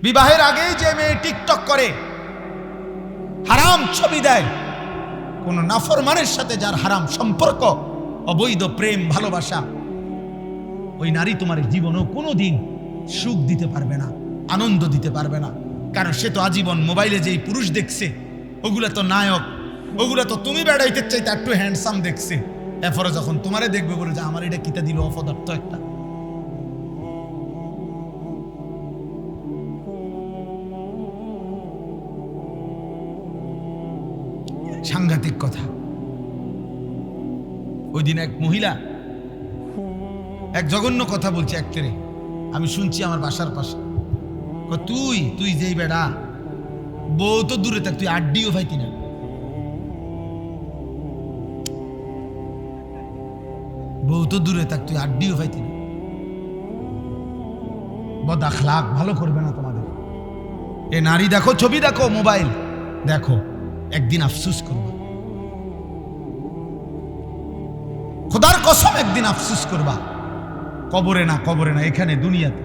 বিবাহের আগেই যে মেয়ে টিকটক করে, হারাম ছবি দেয়, কোন নাফরমানের সাথে যার হারাম সম্পর্ক, অবৈধ প্রেম ভালোবাসা, ওই নারী তোমার জীবনেও কোনোদিন সুখ দিতে পারবে না, আনন্দ দিতে পারবে না। কারণ সে তো আজীবন মোবাইলে যেই পুরুষ দেখছে ওগুলা তো নায়ক, ওগুলা তো তুমি বেড়াইতে চাইতে একটু হ্যান্ডসাম দেখছে। এরপরে যখন তোমারে দেখবে বলে যে আমার এটা কিতা দিল অপদার্থ একটা। সাংঘাতিক কথা। ওই দিন এক মহিলা এক জঘন্য কথা বলছে একটারে, আমি শুনছি আমার বাসার পাশে। তুই যেই বেড়া, বউ তো দূরে থাক, তুই আড্ডিও পাইতি না। বউ তো দূরে থাক, তুই আড্ডিও পাইতি না। বদ আখলাক ভালো করবে না তোমাদের। এ নারী দেখো, ছবি দেখো, মোবাইল দেখো, একদিন আফসুস করবা, খোদার কসম একদিন আফসুস করবা। কবরে না, এখানে দুনিয়াতে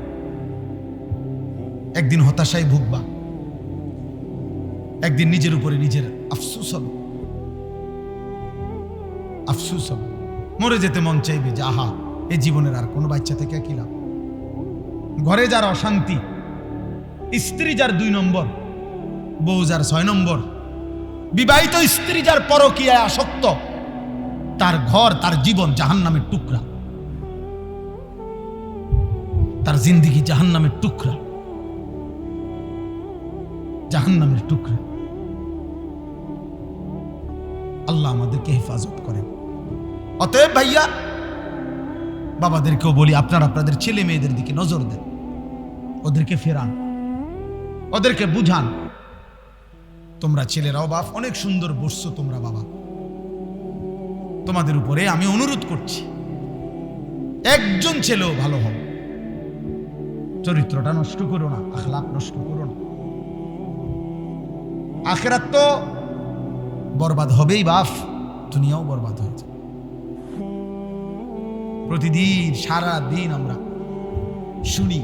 একদিন হতাশায় ভুগবা, একদিন নিজের উপরে নিজের আফসুস হবে, আফসুস হবে। মরে যেতে মন চাইবে যে আহা, এই জীবনের আর কোনো বাচ্চা থেকে কি লাভ। ঘরে যার অশান্তি, স্ত্রী যার 2 নম্বর, বউ যার 6 নম্বর, বিবাহিত স্ত্রী যার পরকীয়ায় আসক্ত, তার ঘর তার জীবন জাহান্নামের টুকরা, তার জিন্দেগি জাহান্নামের টুকরা, জাহান্নামের টুকরা। আল্লাহ আমাদেরকে হেফাজত করেন। অতএব ভাইয়া, বাবাদেরকেও বলি, আপনারা আপনাদের ছেলে মেয়েদের দিকে নজর দেন, ওদেরকে ফেরান, ওদেরকে বুঝান। তোমরা ছেলেরাও বাপ অনেক সুন্দর বসছো তোমরা বাবা, তোমাদের উপরে আমি অনুরোধ করছি, একজন ছেলেও ভালো হবে, চরিত্রটা নষ্ট করো না, আখলাক নষ্ট করো না। আখিরাত তো বরবাদ হবেই বাপ, দুনিয়াও বরবাদ হয়েছে। প্রতিদিন সারা দিন আমরা শুনি,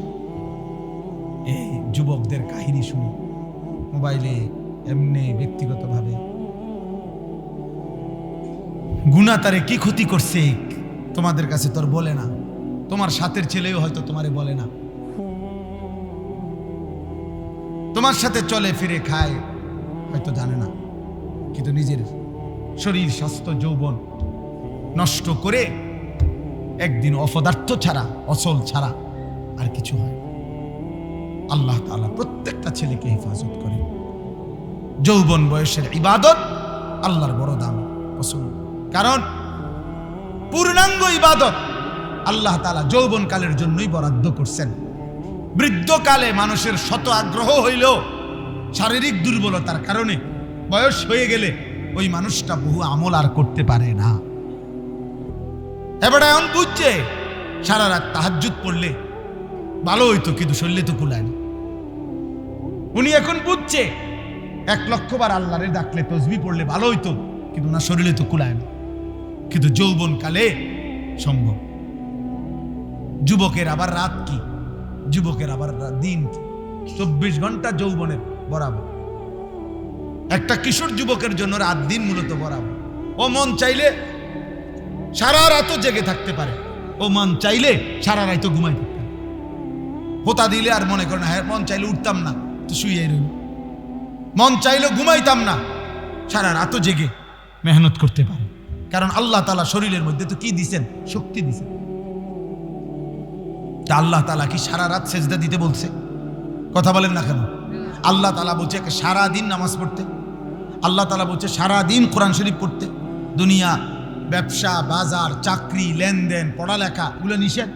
এই যুবকদের কাহিনী শুনি মোবাইলে, এমনি ব্যক্তিগতভাবে। গুনাহ তারে কি ক্ষতি করছে তোমাদের কাছে তোর বলে না, তোমার সাথের ছেলেও হয়তো তোমারে বলে না, তোমার সাথে চলে ফিরে খায় হয়তো জানে না, কিন্তু নিজের শরীর স্বাস্থ্য যৌবন নষ্ট করে একদিন অপদার্থ ছাড়া, অচল ছাড়া আর কিছু হয়। আল্লাহ তাআলা প্রত্যেকটা ছেলেকে হেফাজত করে। যৌবন বয়সের ইবাদত আল্লাহর বড় দাম পছন্দ, কারণ পূর্ণাঙ্গ ইবাদত আল্লাহ তাআলা যৌবন কালের জন্যই বরাদ্দ করছেন। বৃদ্ধকালে মানুষের শত আগ্রহ হইলেও শারীরিক দুর্বলতার কারণে বয়স হয়ে গেলে ওই মানুষটা বহু আমল আর করতে পারে না। এবারে এখন বুঝছে সারা রাত তাহাজ্জুদ পড়লে ভালো হইতো, কিন্তু শরীরে তো কুলায় না। উনি এখন বুঝছে 1,00,000 বার আল্লাহরে ডাকলে, তসবিহ পড়লে ভালো হইতো, কিন্তু না শরীরে তো কুলায় না। কিন্তু যৌবন কালে সম্ভব। যুবকের আবার রাত কি, যুবকের আবার দিন কি, 24 ঘন্টা যৌবনের বরাবর। একটা কিশোর যুবকের জন্য রাত দিন মূলত বরাবর। ও মন চাইলে সারা রাতও জেগে থাকতে পারে, ও মন চাইলে সারা রাতও ঘুমাই থাকতে পারে। হোতা দিলে আর মনে করে না, হ্যাঁ মন চাইলে উঠতাম না তো শুয়ে রইল, মন চাইলে ঘুমাইতাম না, সারা রাতও জেগে মেহনত করতে পারে। কারণ আল্লাহ তাআলা শরীরের মধ্যে তো কি দিছেন, শক্তি দিছেন। তা আল্লাহ তাআলা কি সারা রাত সেজদা দিতে বলছে? কথা বলেন না কেন? আল্লাহ তাআলা বলছে সারা দিন নামাজ পড়তে, আল্লাহ তাআলা বলছে সারা দিন কোরআন শরীফ পড়তে। দুনিয়া, ব্যবসা বাজার, চাকরি, লেনদেন, পড়ালেখা এগুলো নিষেধ,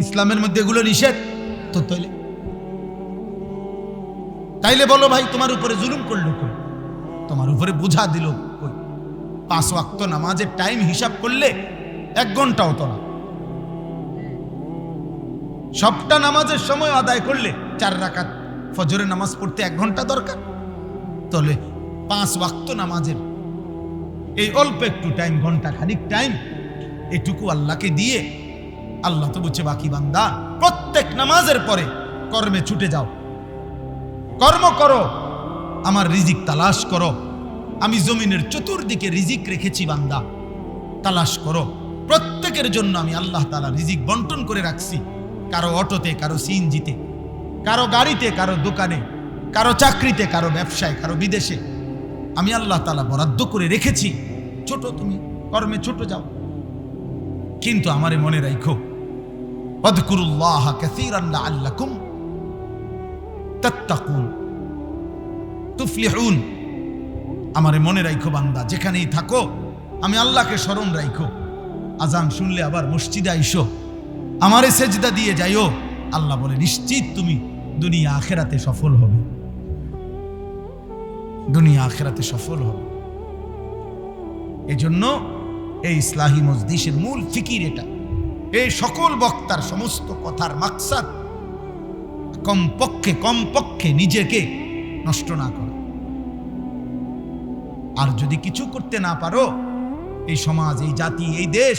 ইসলামের মধ্যে এগুলো নিষেধ। তো তাইলে বলো ভাই, তোমার উপরে জুলুম করলো কই? তোমার উপরে বোঝা দিল কই? 5 ওয়াক্ত নামাজের টাইম হিসাব করলে 1 ঘন্টা হতো না। সবটা নামাজের সময় আদায় করলে 4 রাকাত ফজরের নামাজ পড়তে 1 ঘন্টা দরকার। তাহলে 5 ওয়াক্ত নামাজের এই অল্প একটু টাইম, ঘন্টা খানিক টাইম, এটুকু আল্লাহকে দিয়ে আল্লাহ তো বলছে বাকি বান্দা প্রত্যেক নামাজের পরে কর্মে ছুটে যাও, কর্ম করো, আমার রিজিক তালাশ করো। আমি জমিনের চতুর্দিকে রিজিক রেখেছি বান্দা, তালাশ করো। প্রত্যেকের জন্য আমি আল্লাহ তাআলা রিজিক বন্টন করে রাখছি। কারো অটোতে, কারো সিএনজিতে, কারো গাড়িতে, কারো দোকানে, কারো চাকরিতে, কারো ব্যবসায়, কারো বিদেশে আমি আল্লাহ তাআলা বরাদ্দ করে রেখেছি। ছোট তুমি কর্মে ছোট যাও, কিন্তু আমারে মনে রাখো, ওয়াযকুরুল্লাহ কাসীরান লাআল্লাকুম তাত্তাকুন তুফলিহুন। আমারে মনে রাখো বান্দা, যেখানেই থাকো আমি আল্লাহকে স্মরণ রাখো। আজান শুনলে আবার মসজিদে আইসো, আমারে সেজদা দিয়ে যাইও। আল্লাহ বলে নিশ্চিত তুমি দুনিয়া আখিরাতে সফল হবে, দুনিয়া আখিরাতে সফল হবে। এজন্য এই ইসলাহি মজলিসের মূল ফিকির এটা। এই সকল বক্তার সমস্ত কথার মাকসাদ কমপক্ষে নিজেকে নষ্ট না করা। আর যদি কিছু করতে না পারো, এই সমাজ, এই জাতি, এই দেশ,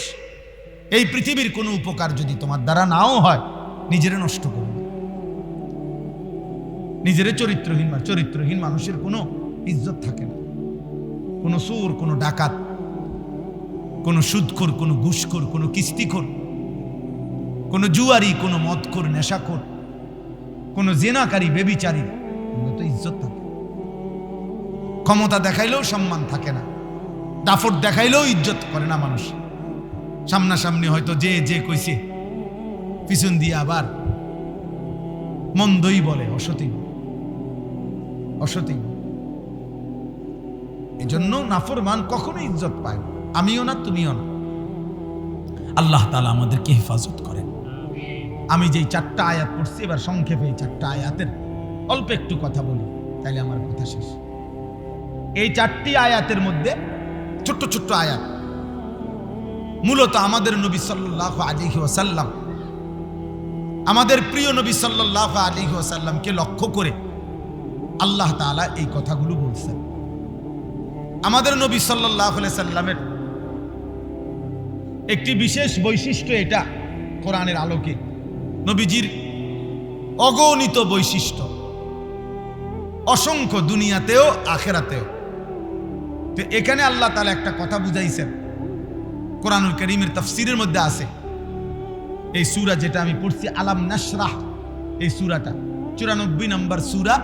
এই পৃথিবীর কোনো উপকার যদি তোমার দ্বারা নাও হয়, নিজেরে নষ্ট করো। নিজেরে চরিত্রহীন মানুষের কোনো ইজ্জত থাকে না। কোনো সুর, কোনো ডাকাত, কোনো সুদখোর, কোনো ঘুষখোর, কোনো কিস্তিখোর, কোনো জুয়ারি, কোনো মদখোর, নেশাখোর, কোনো জেনাকারী, বেবিচারী, এগুলো তো ইজ্জত থাকে। ক্ষমতা দেখাইলেও সম্মান থাকে না, দাফট দেখাইলেও ইজ্জত করে না মানুষ। সামনাসামনি হয়তো যে কইছে, পিছন দিয়ে আবার মন্দই বলে, অসতী। এজন্য নাফরমান কখনো ইজ্জত পায় না, আমিও না, তুমিও না। আল্লাহ তাআলা আমাদেরকে হেফাজত করেন। আমি যেই 4টা আয়াত পড়ছি, এবার সংক্ষেপে এই 4টা আয়াতের অল্প একটু কথা বলি, তাইলে আমার কথা শেষ। এই 4টি আয়াতের মধ্যে ছোট্ট ছোট্ট আয়াত, মূলত আমাদের নবী সাল্লাল্লাহু আলাইহি ওয়াসাল্লাম, আমাদের প্রিয় নবী সাল্লাল্লাহু আলাইহি ওয়াসাল্লামকে লক্ষ্য করে আল্লাহ তাআলা এই কথাগুলো বলছেন। আমাদের নবী সাল্লাল্লাহু আলাইহি সাল্লামের একটি বিশেষ বৈশিষ্ট্য এটা, কোরআনের আলোকে নবীজির অগণিত বৈশিষ্ট্য, অসংখ্য, দুনিয়াতেও আখিরাতেও। তো এখানে আল্লাহ তাআলা একটা কথা বুঝাইছেন, কোরআনুল কারীমের তাফসীরের মধ্যে আছে। এই সূরা যেটা আমি পড়ছি, আলাম নাশরাহ, এই সূরাটা 94 নম্বর সূরা,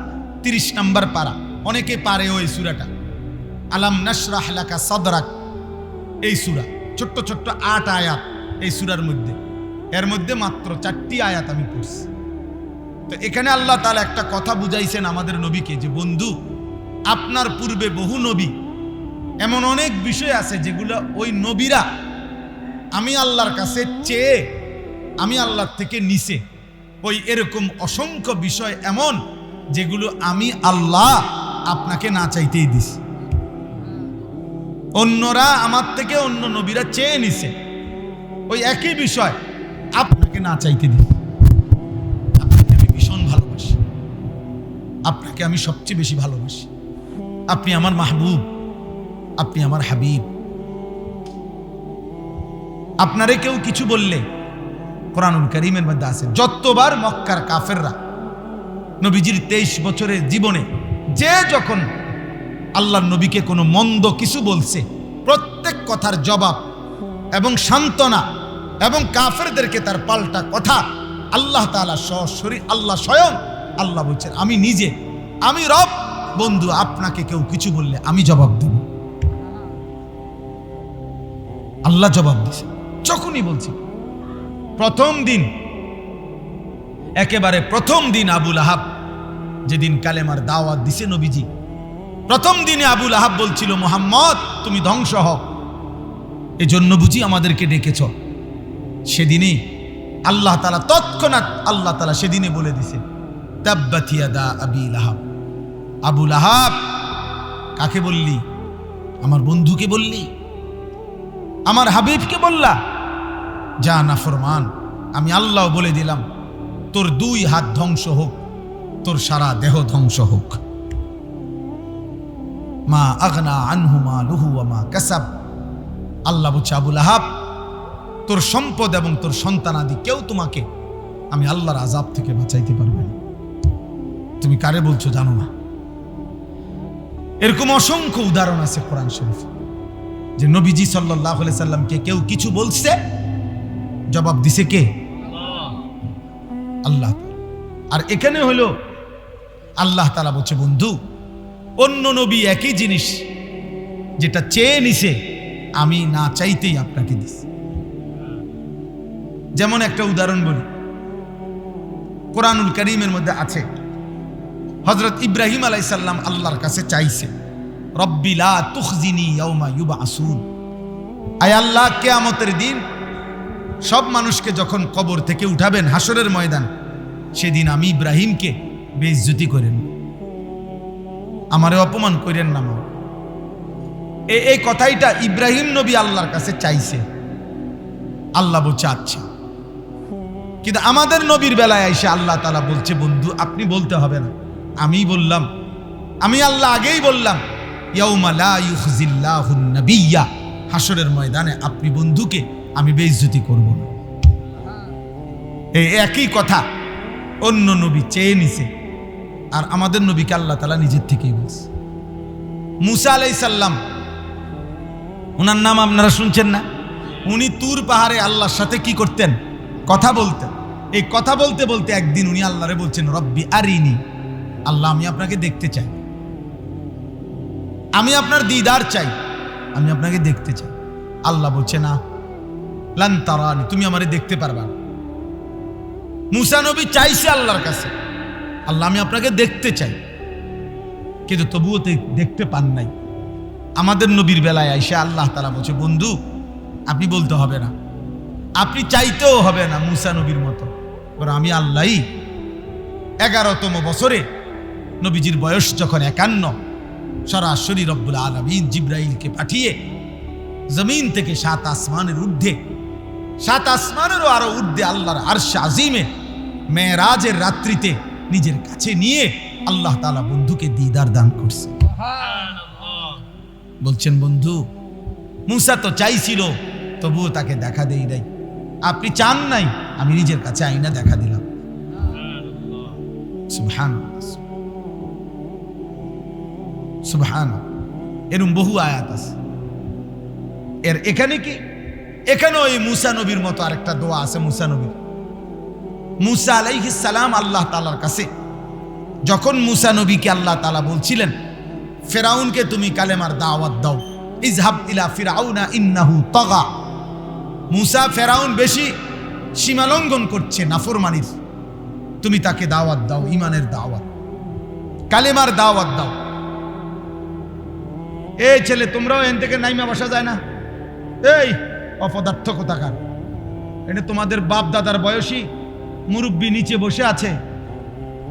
30 নম্বর পারা। অনেকে পারে ওই সূরাটা, আলাম নাশরাহ লাকা সাদরাক। এই সূরা ছোট্ট ছোট্ট 8 আয়াত এই সূরার মধ্যে, এর মধ্যে মাত্র 4টি আয়াত আমি পড়ছি। তো এখানে আল্লাহ তাআলা একটা কথা বুঝাইছেন আমাদের নবীকে, যে বন্ধু, আপনার পূর্বে বহু নবী, এমন অনেক বিষয় আছে যেগুলো ওই নবীরা আমি আল্লাহর কাছে চেয়ে আমি আল্লাহর থেকে নিছে। ওই এরকম অসংখ্য বিষয় এমন যেগুলো আমি আল্লাহ আপনাকে না চাইতেই দিছি। অন্যরা আমার থেকে, অন্য নবীরা চেয়ে নিছে ওই একই বিষয়, আপনাকে না চাইতে দিছি। আপনাকে আমি ভীষণ ভালোবাসি, আপনাকে আমি সবচেয়ে বেশি ভালোবাসি। আপনি আমার মাহবুব, আপনি আমার হাবিব। আপনারে কেউ কিছু বললে, কোরআনুল কারীমের মধ্যে আছে, যতবার মক্কার কাফেররা নবীজির 23 বছরের জীবনে যে যখন আল্লাহর নবীকে কোনো মন্দ কিছু বলছে, প্রত্যেক কথার জবাব এবং সান্ত্বনা এবং কাফেরদেরকে তার পাল্টা কথা আল্লাহ তাআলা সরাসরি, আল্লাহ স্বয়ং আল্লাহ বলছেন, আমি নিজে, আমি রব, বন্ধু, আপনাকে কেউ কিছু বললে আমি জবাব দেব। আল্লাহ জবাব দিছে যখনই বলছি। প্রথম দিন, একেবারে প্রথম দিন আবুল আহাব যেদিন কালেমার দাওয়াত দিছে নবীজি, প্রথম দিনে আবুল আহাব বলছিল, মুহাম্মদ তুমি ধ্বংস হও, এজন্য বুঝি আমাদেরকে ডেকেছ। সেদিনই আল্লাহ তাআলা তৎক্ষণাৎ আল্লাহ তাআলা সেদিনে বলে দিছে, তাব্বাত ইয়াদা আবি লাহাব। আবুল আহাব, কাকে বললি? আমার বন্ধুকে বললি, আমার হাবিবকে বললা? যা নাফরমান, আমি আল্লাহ বলে দিলাম, তোর 2 হাত ধ্বংস হোক, তোর সারা দেহ ধ্বংস হোক। মা আগনা আনহু মালুহু ওয়া মা কাসাব। আল্লাহ বলছে, আবুল আহাব, তোর সম্পদ এবং তোর সন্তানাদি কেউ তোমাকে আমি আল্লাহর আযাব থেকে বাঁচাইতে পারবে না। তুমি কারে বলছো জানো না। এরকম অসংখ্য উদাহরণ আছে কোরআন শরীফ, যে নবীজি সাল্লাল্লাহু আলাইহি সাল্লামকে কেউ কিছু বলছে, জবাব দিছে কে? আল্লাহ। আর এখানে হলো আল্লাহ তাআলা বলছে, বন্ধু অন্য নবী একই জিনিস যেটা চেয়ে নিছে, আমি না চাইতেই আপনাকে দিছি। যেমন একটা উদাহরণ বলি, কোরআনুল কারীমের মধ্যে আছে, হযরত ইব্রাহিম আলাইহিস সালাম আল্লাহর কাছে চাইছে, রব্বি লা তুখজিনি ইয়াউমা ইউবআসুন, আয় আল্লাহ কিয়ামতের দিন সব মানুষকে যখন কবর থেকে উঠাবেন হাসরের ময়দান, সেদিন আমি ইব্রাহিমকে বেইজ্জতি করেন, আমারে অপমান করেন না। এই কথাইটা ইব্রাহিম নবী আল্লাহর কাছে চাইছে, আল্লাহ বলছে আচ্ছা। কিন্তু আমাদের নবীর বেলায় এসে আল্লাহ তাআলা বলছে, বন্ধু আপনি বলতে হবে না, আমি বললাম, আমি আল্লাহ আগেই বললাম, ইয়াউমা লা ইউখজিল্লাহুন নাবিয়্যা, হাসরের ময়দানে আপনি বন্ধুকে আমি বেইজ্জতি করব না। এই একই কথা অন্য নবী চেয়ে নিছে, আর আমাদের নবীকে আল্লাহ তাআলা নিজের থেকেই বলছে। মুসা আলাইহিস সালাম, ওনার নাম আপনারা শুনছেন না? উনি তুর পাহাড়ে আল্লাহর সাথে কি করতেন? কথা বলতেন। এই কথা বলতে বলতে একদিন উনি আল্লাহরে বলছেন, রব্বি আরিনি, আল্লাহ আমি আপনাকে দেখতে চাই, আমি আপনার দিদার চাই, আমি আপনাকে দেখতে চাই। আল্লাহ বলছে না, লান তারানি, তুমি আমারে দেখতে পারবা না। মুসা নবী চাইছে আল্লাহর কাছে, আল্লাহ আমি আপনাকে দেখতে চাই, কিন্তু তবুও দেখতে পান নাই। আমাদের নবীর বেলায় আইসা আল্লাহ তাআলা বলছে, বন্ধু আপনি বলতে হবে না, আপনি চাইতেও হবে না মুসা নবীর মতো, বরং আমি আল্লাহই 11তম বছরে নবীজির বয়স যখন 51, সরাসরি রব্বুল আলামিন জিবরাইলকে পাঠিয়ে জমিন থেকে 7 আসমানের ঊর্ধ্বে, 7 আসমানেরও আরো ঊর্ধ্বে আল্লাহর আরশ আজিমে মেরাজের রাত্রিতে নিজের কাছে নিয়ে আল্লাহ তাআলা বন্ধুকে দিদার দান করছে। বলছেন, বন্ধু মুসা তো চাইছিল, তবুও তাকে দেখা দেই নাই, আপনি চান নাই, আমি নিজের কাছে আইনা দেখা দিলাম। সুবহানাল্লাহ, সুবহানাল্লাহ। এরকম বহু আয়াত আছে। এখানে কি, এখানেও এই মুসা নবীর মতো আরেকটা দোয়া আছে। মুসা আলাইহিস সালাম আল্লাহ তাআলার কাছে যখন মুসা নবীকে আল্লাহ তাআলা বলছিলেন, ফেরাউনকে তুমি কালেমার দাওয়াত দাও, ইযহাব ইলা ফিরআউনা ইন্নাহু তাগা, মুসা ফেরাউন বেশি সীমালঙ্ঘন করছে নাফরমানির, তুমি তাকে দাওয়াত দাও, ঈমানের দাওয়াত, কালেমার দাওয়াত দাও। এই ছেলে তোমরাও এখান থেকে নাইমা বসা যায় না, এই অপদার্থ কোথাকার, এটা তোমাদের বাপ দাদার বয়সী মুরব্বী নিচে বসে আছে,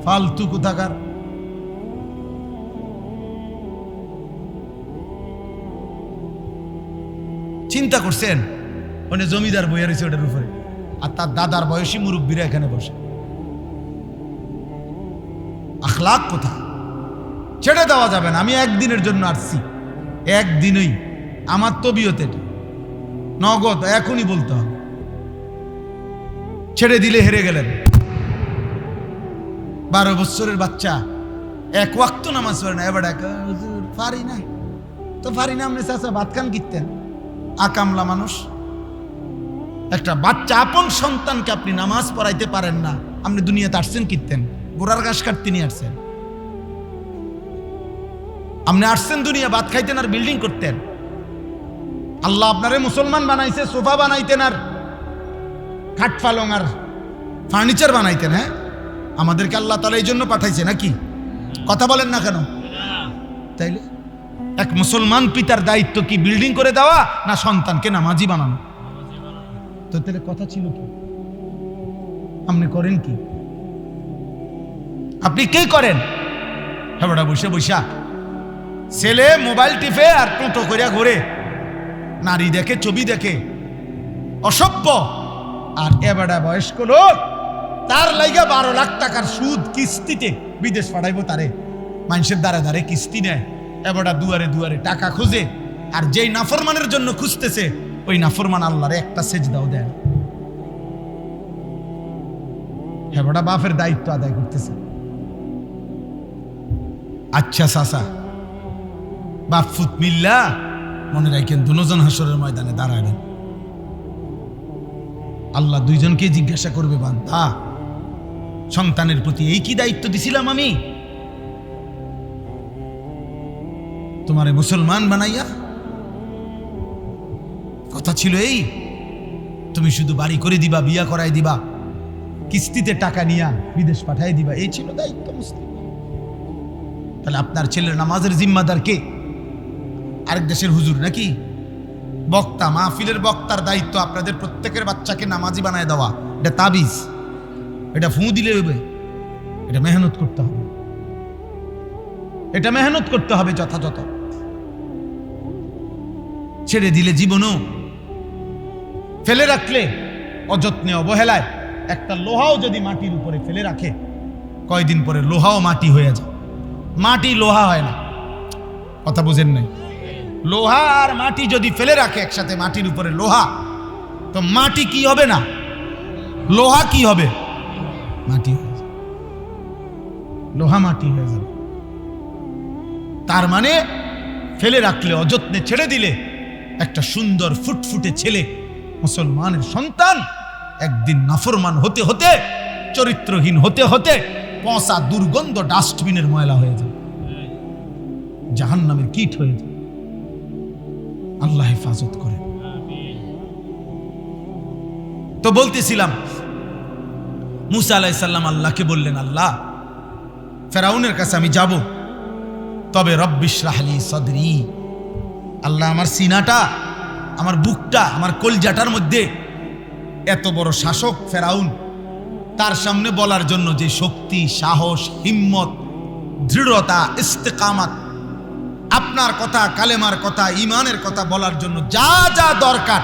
ফালতু কোথাকার। চিন্তা করছেন, ওখানে জমিদার বইয়া রয়েছে ওটার উপরে, আর তার দাদার বয়সী মুরব্বীরা এখানে বসে। আখলাক কোথা, ছেড়ে দেওয়া যাবে না। আমি একদিনের জন্য আসছি, একদিনই আমার তবিয়তে নগদ এখনই বলতে হবে, ছেড়ে দিলে হেরে গেলেন। 12 বছরের বাচ্চা এক ওয়াক্ত নামাজ পড়ে না, এবার পারি না তো পারি না, আপনি চাচা ভাত খান কিনতেন, আকামলা মানুষ। একটা বাচ্চা আপন সন্তানকে আপনি নামাজ পড়াইতে পারেন না, আপনি দুনিয়াতে আসছেন কিনতেন, গোড়ার ঘাস কাটতে নিয়ে আসছেন। আপনি আসছেন দুনিয়া ভাত খাইতেন আর বিল্ডিং করতেন। আল্লাহ আপনারে মুসলমান বানাইছে, সোফা বানাইতেন আর খাট পালং আর ফার্নিচার বানাইতেন। হ্যাঁ, আমাদেরকে আল্লাহ তাআলা এই জন্য পাঠাইছে নাকি? কথা বলেন না কেন? তাইলে এক মুসলমান পিতার দায়িত্ব কি বিল্ডিং করে দেওয়া না সন্তানকে নামাজি বানানো? তো তাহলে কথা ছিল কি? আপনি করেন কি? আপনি কে করেন? হ্যাঁ, বসে বসা ছেলে মোবাইল টিপে আর টোটো করিয়া ঘুরে, নারী দেখে, ছবি দেখে, অসভ্য। আর এবারে বয়স্ক লোক, তার লাইগা 12 লাখ টাকার সুদ কিস্তিতে বিদেশ পাঠাইবো তারে, মানুষের দ্বারে দ্বারে কিস্তি নেয়, এবারে দুয়ারে দুয়ারে টাকা খুঁজে। আর যেই নাফরমানের জন্য খুঁজতেছে, ওই নাফরমান আল্লাহরে একটা সেজদাও দেয়। এবারে বাপের দায়িত্ব আদায় করতেছে। আচ্ছা চাচা বাপ ফুত মিল্লা মনে রাখেন দুজন হাসরের ময়দানে দাঁড়াবেন। আল্লাহ দুইজনকে জিজ্ঞাসা করবে, বান্দা সন্তানের প্রতি এই কি দায়িত্ব দিছিলাম আমি তোমারে মুসলমান বানাইয়া? কথা ছিল এই, তুমি শুধু বাড়ি করে দিবা, বিয়া করাই দিবা, কিস্তিতে টাকা নিয়া বিদেশ পাঠাই দিবা, এই ছিল দায়িত্ব মুসলিম। তাহলে আপনার ছেলের নামাজের জিম্মাদার কে? আরেক দেশের হুজুর নাকি? বক্তা, মাহফিলের বক্তার দায়িত্ব আপনাদের প্রত্যেকের বাচ্চাকে নামাজি বানায় দেওয়া। এটা তাবিজ, এটা ফু দিলে হবে? এটা মেহনত করতে হবে, এটা মেহনত করতে হবে যথাযথ। ছেড়ে দিলে জীবনও, ফেলে রাখলে অযত্নে অবহেলায় একটা লোহাও যদি মাটির উপরে ফেলে রাখে কয়দিন পরে লোহাও মাটি হয়ে যায়। মাটি লোহা হয় না, কথা বুঝেন নাই? লোহা আর মাটি যদি ফেলে রাখে একসাথে মাটির উপরে লোহা, তো মাটি কি হবে না, লোহা কি হবে? মাটি হয়ে যাবে, লোহা মাটি হয়ে যাবে। তার মানে ফেলে রাখলে, অযত্নে ছেড়ে দিলে একটা সুন্দর ফুটফুটে ছেলে, মুসলমানের সন্তান একদিন নাফরমান হতে হতে, চরিত্রহীন হতে হতে পচা দুর্গন্ধ ডাস্টবিনের ময়লা হয়ে যাবে, জাহান্নামের কীট হয়ে যাবে। আল্লাহ হেফাজত করে। তো বলতেছিলাম, মুসা আলাইহিস সালাম আল্লাহকে বললেন, আল্লাহ ফেরাউনের কাছে আমি যাব, তবে রব্বিশরাহ লি সদরি, আল্লাহ আমার সিনাটা, আমার বুকটা, আমার কলজাটার মধ্যে এত বড় শাসক ফেরাউন, তার সামনে বলার জন্য যে শক্তি, সাহস, হিম্মত, দৃঢ়তা, ইস্তেকামাত, আপনার কথা, কালেমার কথা, ঈমানের কথা বলার জন্য যা যা দরকার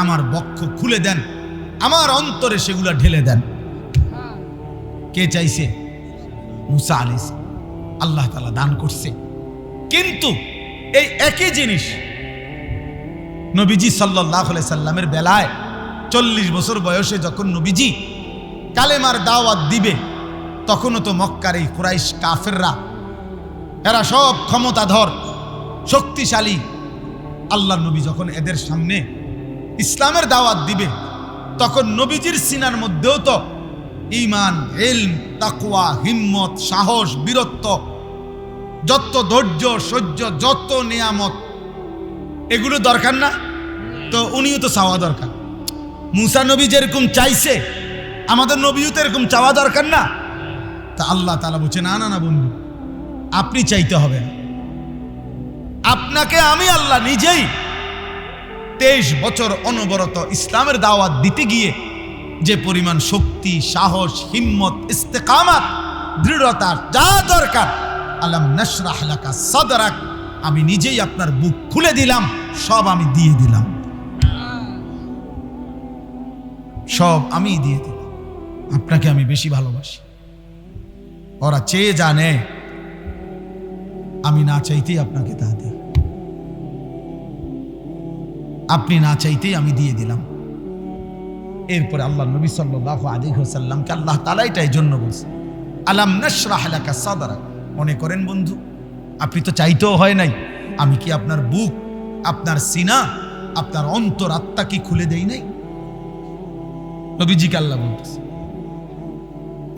আমার বক্ষ খুলে দেন, আমার অন্তরে সেগুলা ঢেলে দেন। কে চাইছে? মুসা আলাইহিস সালাম। আল্লাহ তাআলা দান করছে। কিন্তু এই একই জিনিস নবীজি সাল্লাল্লাহু আলাইহি সাল্লামের বেলায় 40 বছর বয়সে যখন নবীজি কালেমার দাওয়াত দিবে, তখনও তো মক্কার এই কুরাইশ কাফেররা, এরা সব ক্ষমতাধর, শক্তিশালী। আল্লাহর নবী যখন এদের সামনে ইসলামের দাওয়াত দিবে, তখন নবীজির সিনার মধ্যেও তো ঈমান, ইলম, তাকওয়া, হিম্মত, সাহস, বীরত্ব, যত ধৈর্য, সহ্য, যত নিয়ামত, এগুলো দরকার না? তো উনিও তো চাওয়া দরকার। মুসা নবী যেরকম চাইছে, আমাদের নবীও তো এরকম চাওয়া দরকার না? তা আল্লাহ তাআলা বলছে, না না না বন্ধু, আপনি চাইতে হবে না, আপনাকে আমি আল্লাহ নিজেই 23 বছর অনবরত ইসলামের দাওয়াত দিতে গিয়ে যে পরিমাণ শক্তি, সাহস, হিম্মত, ইস্তেকামাত, দৃঢ়তা যা দরকার, আলাম নাশরাহ লাকা সাদরাক, আমি নিজেই আপনার বুক খুলে দিলাম, সব আমি দিয়ে দিলাম, সব আমি দিয়ে দিলাম। আপনাকে আমি বেশি ভালোবাসি। ওরা চেয়ে জানে, আমি না চাইতেই আপনাকে তা দিই, আপনি না চাইতেই আমি দিয়ে দিলাম। এরপরে আল্লাহ নবী সাল্লাল্লাহু আলাইহি ওয়াসাল্লামকে আল্লাহ তাআলা এটাই জন্য বলছে, আলাম নাশরাহ লাকা সাদরাক। মনে করেন বন্ধু, আপনি তো চাইতেও হয় নাই, আমি কি আপনার বুক, আপনার সিনা, আপনার অন্তর, আত্মা কি খুলে দেই নাই? নবীজিকে আল্লাহ বলতেছে।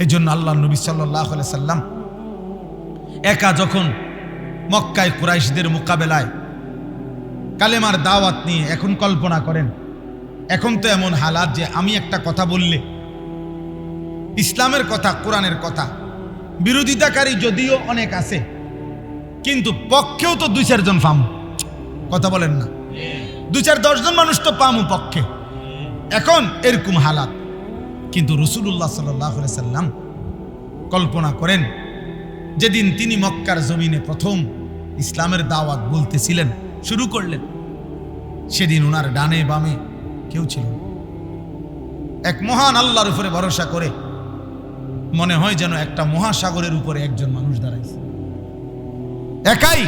এই জন্য আল্লাহ নবী সাল্লাল্লাহু আলাইহি সাল্লাম একা যখন মক্কায় কুরাইশদের মোকাবেলায় কালেমার দাওয়াত নিয়ে, এখন কল্পনা করেন, এখন তো এমন হালাত যে আমি একটা কথা বললে, ইসলামের কথা, কোরআনের কথা, বিরোধিতাকারী যদিও অনেক আছে, কিন্তু পক্ষেও তো 2-4 জন পামু, কথা বলেন না? 2-4-10 জন মানুষ তো পামু পক্ষে। এখন এরকম হালাত। কিন্তু রাসূলুল্লাহ সাল্লাল্লাহু আলাইহি সাল্লাম কল্পনা করেন, যেদিন তিনি মক্কার জমিনে প্রথম ইসলামের দাওয়াত বলতেছিলেন, শুরু করলেন, সেদিন ওনার ডানে বামে কেউ ছিল না। এক মহান আল্লাহর উপরে ভরসা করে মনে হয় যেন একটা মহাসাগরের উপরে একজন মানুষ দাঁড়াইছে, একাই,